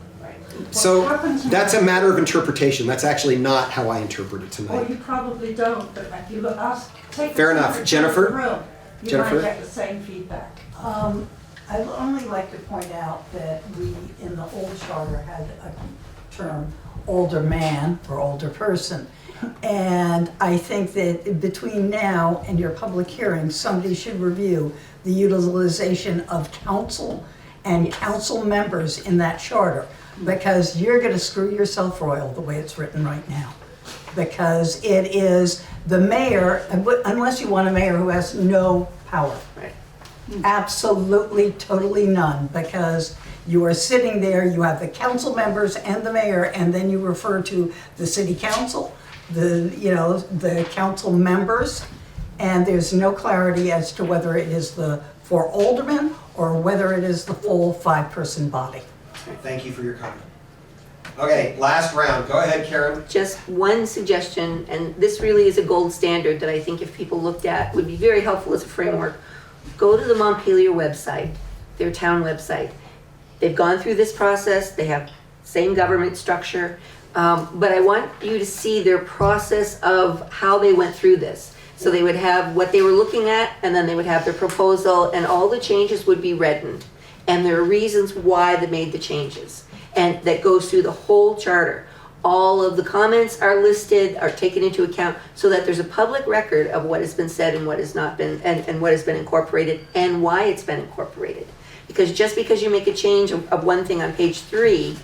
What's So happened tonight- that's a matter of interpretation. That's actually not how I interpret it Well, tonight. you probably don't, but if you look, take Fair the enough. temperature Jennifer? of the room, you Jennifer? might get the same feedback. I'd only like to point out that we, in the old charter, had a term, older man or older person. And I think that between now and your public hearing, somebody should review the utilization of council and council members in that charter, because you're gonna screw yourself royal the way it's written right now. Because it is the mayor, unless you want a mayor who has no power. Absolutely, totally none, because You are sitting there, you have the council members and the mayor, and then you refer to the city council, the council members, and there's no clarity as to whether it is the 4 aldermen or whether it is the full 5-person body. Okay, thank you for your comment. Okay, last round. Go ahead, Karen. Just one suggestion, and this really is a gold standard that I think if people looked at would be very helpful as a framework. Go to the Montpelier website, their town website. They've gone through this process, they have same government structure, but I want you to see their process of how they went through this. So they would have what they were looking at, and then they would have their proposal, and all the changes would be reddened. And there are reasons why they made the changes. And that goes through the whole charter. All of the comments are listed, are taken into account, so that there's a public record of what has been said and what has not been, and what has been incorporated and why it's been incorporated. Because just because you make a change of one thing on page 3,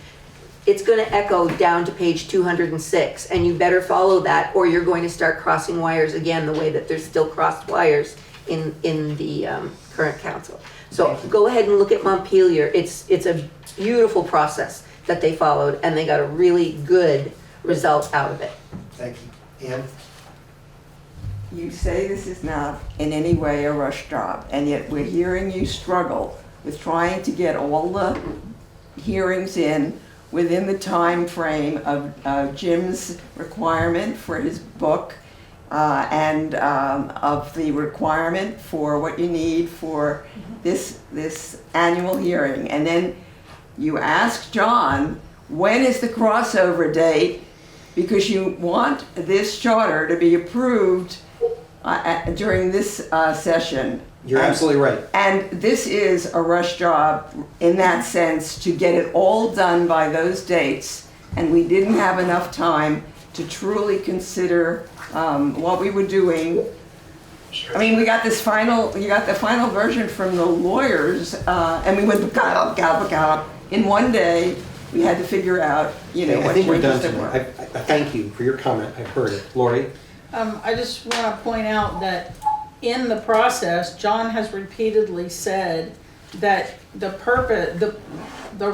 it's going to echo down to page 206, and you better follow that, or you're going to start crossing wires again the way that there's still crossed wires in the current council. So go ahead and look at Montpelier. It's a beautiful process that they followed, and they got a really good result out of it. Thank you. Ann? You say this is not in any way a rush job, and yet we're hearing you struggle with trying to get all the hearings in within the time frame of Jim's requirement for his book, and of the requirement for what you need for this annual hearing. And then you ask John, when is the crossover date? Because you want this charter to be approved during this session. You're absolutely right. And this is a rush job in that sense to get it all done by those dates. And we didn't have enough time to truly consider what we were doing. I mean, we got the final version from the lawyers, and we went in one day. We had to figure out, I think we're done tonight. I thank you for your comment. I've heard it. Lori? I just want to point out that in the process, John has repeatedly said that the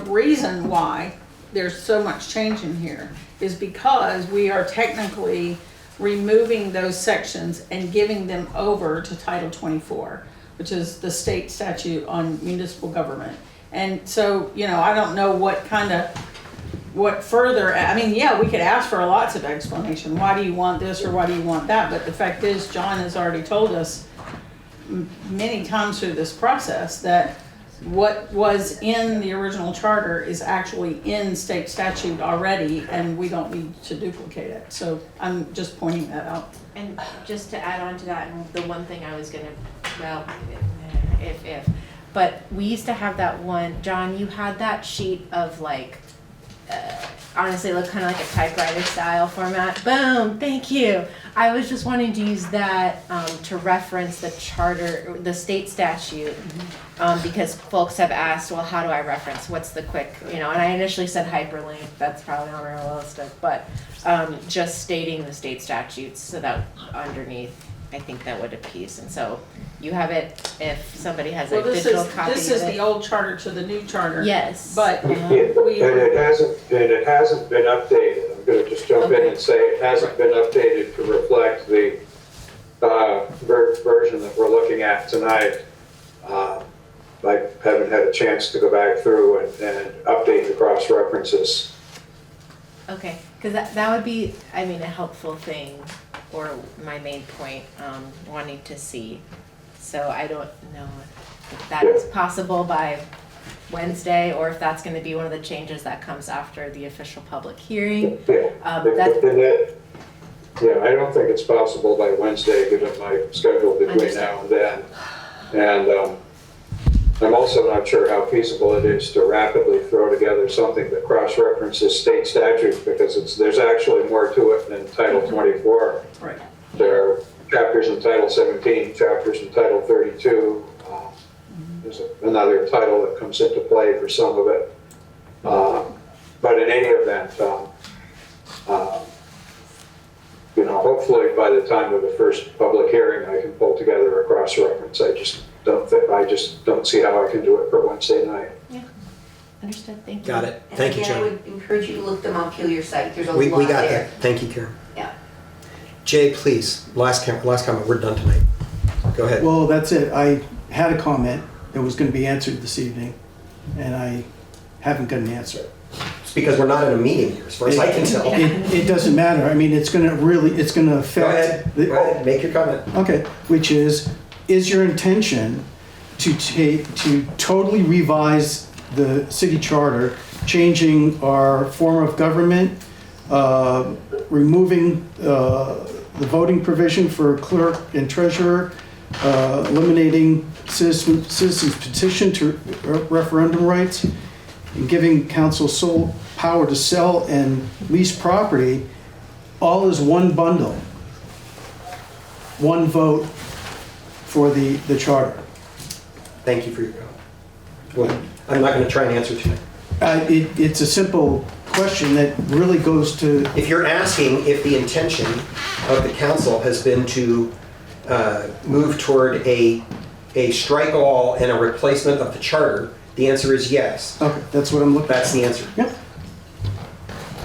reason why there's so much change in here is because we are technically removing those sections and giving them over to Title 24, which is the state statute on municipal government. And so, I don't know what further, we could ask for lots of explanation. Why do you want this or why do you want that? But the fact is, John has already told us many times through this process that what was in the original charter is actually in state statute already, and we don't need to duplicate it. So I'm just pointing that out. And just to add on to that, and the one thing I was gonna, but we used to have that one, John, you had that sheet of honestly, it looked kind of like a typewriter style format. Boom, thank you. I was just wanting to use that to reference the charter, the state statute, because folks have asked, well, how do I reference? What's the quick, and I initially said hyperlink. That's probably not realistic, but just stating the state statutes so that underneath, I think that would appease. And so you have it if somebody has a digital copy of it. This is the old charter to the new charter. Yes. But And it hasn't been updated. I'm going to just jump in and say it hasn't been updated to reflect the version that we're looking at tonight. I haven't had a chance to go back through and update the cross references. Okay, because that would be, a helpful thing, or my main point, wanting to see. So I don't know if that is possible by Wednesday, or if that's going to be one of the changes that comes after the official public hearing. I don't think it's possible by Wednesday, given my schedule between now and then. And I'm also not sure how feasible it is to rapidly throw together something that cross-references state statutes, because there's actually more to it than Title 24. Right. There are chapters in Title 17, chapters in Title 32. There's another title that comes into play for some of it. But in any event, hopefully by the time of the first public hearing, I can pull together a cross-reference. I just don't see how I can do it for Wednesday night. Yeah. Understood, thank you. Got it. And Thank you, again, I Jim. would encourage you to look them up, your site, there's a lot We there. got that. Thank you, Karen. Yeah. Jay, please, last comment. We're done tonight. Go ahead. Well, that's it. I had a comment that was going to be answered this evening, and I haven't got an answer. It's because we're not in a meeting here, as far as I can tell. It doesn't matter. I mean, it's going to affect. Go ahead, make your comment. Okay, which is your intention to totally revise the city charter, changing our form of government, removing the voting provision for clerk and treasurer, eliminating citizens petition to referendum rights, and giving council sole power to sell and lease property, all as one bundle, one vote for the charter. Thank you for your comment. Well, I'm not going to try and answer tonight. It's a simple question that really goes to... If you're asking if the intention of the council has been to move toward a strike all and a replacement of the charter, the answer is yes. Okay, that's what I'm looking for. That's the answer. Yep.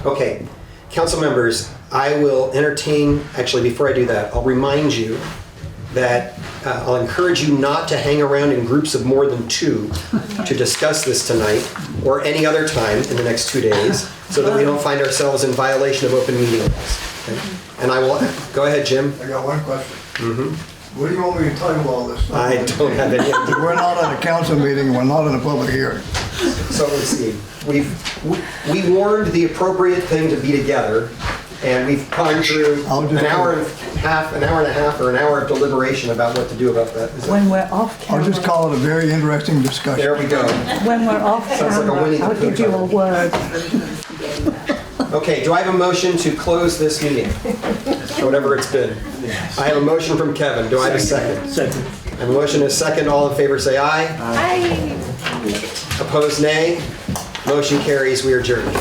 Okay, council members, I will entertain, actually before I do that, I'll remind you that I'll encourage you not to hang around in groups of more than 2 to discuss this tonight or any other time in the next 2 days so that we don't find ourselves in violation of open meeting laws. Okay? And I will, go ahead, Jim. I got one question. What do you want me to tell you all this? I don't have any idea. We're not at a council meeting, we're not in a public hearing. So let's see, we warned the appropriate thing to be together, and we've gone through an hour and a half, or an hour of deliberation about what to do about that. Is When we're off I'll camera, just call it a very interesting discussion. There we go. when we're off Sounds like a camera, Winnie the I'll Pooh give you a comment. word. Okay, do I have a motion to close this meeting? Whatever it's been. I have a motion from Kevin. Do I have a second? Second. I have a motion and a second. All in favor say aye. Aye. Opposed, nay. Motion carries. We are adjourned.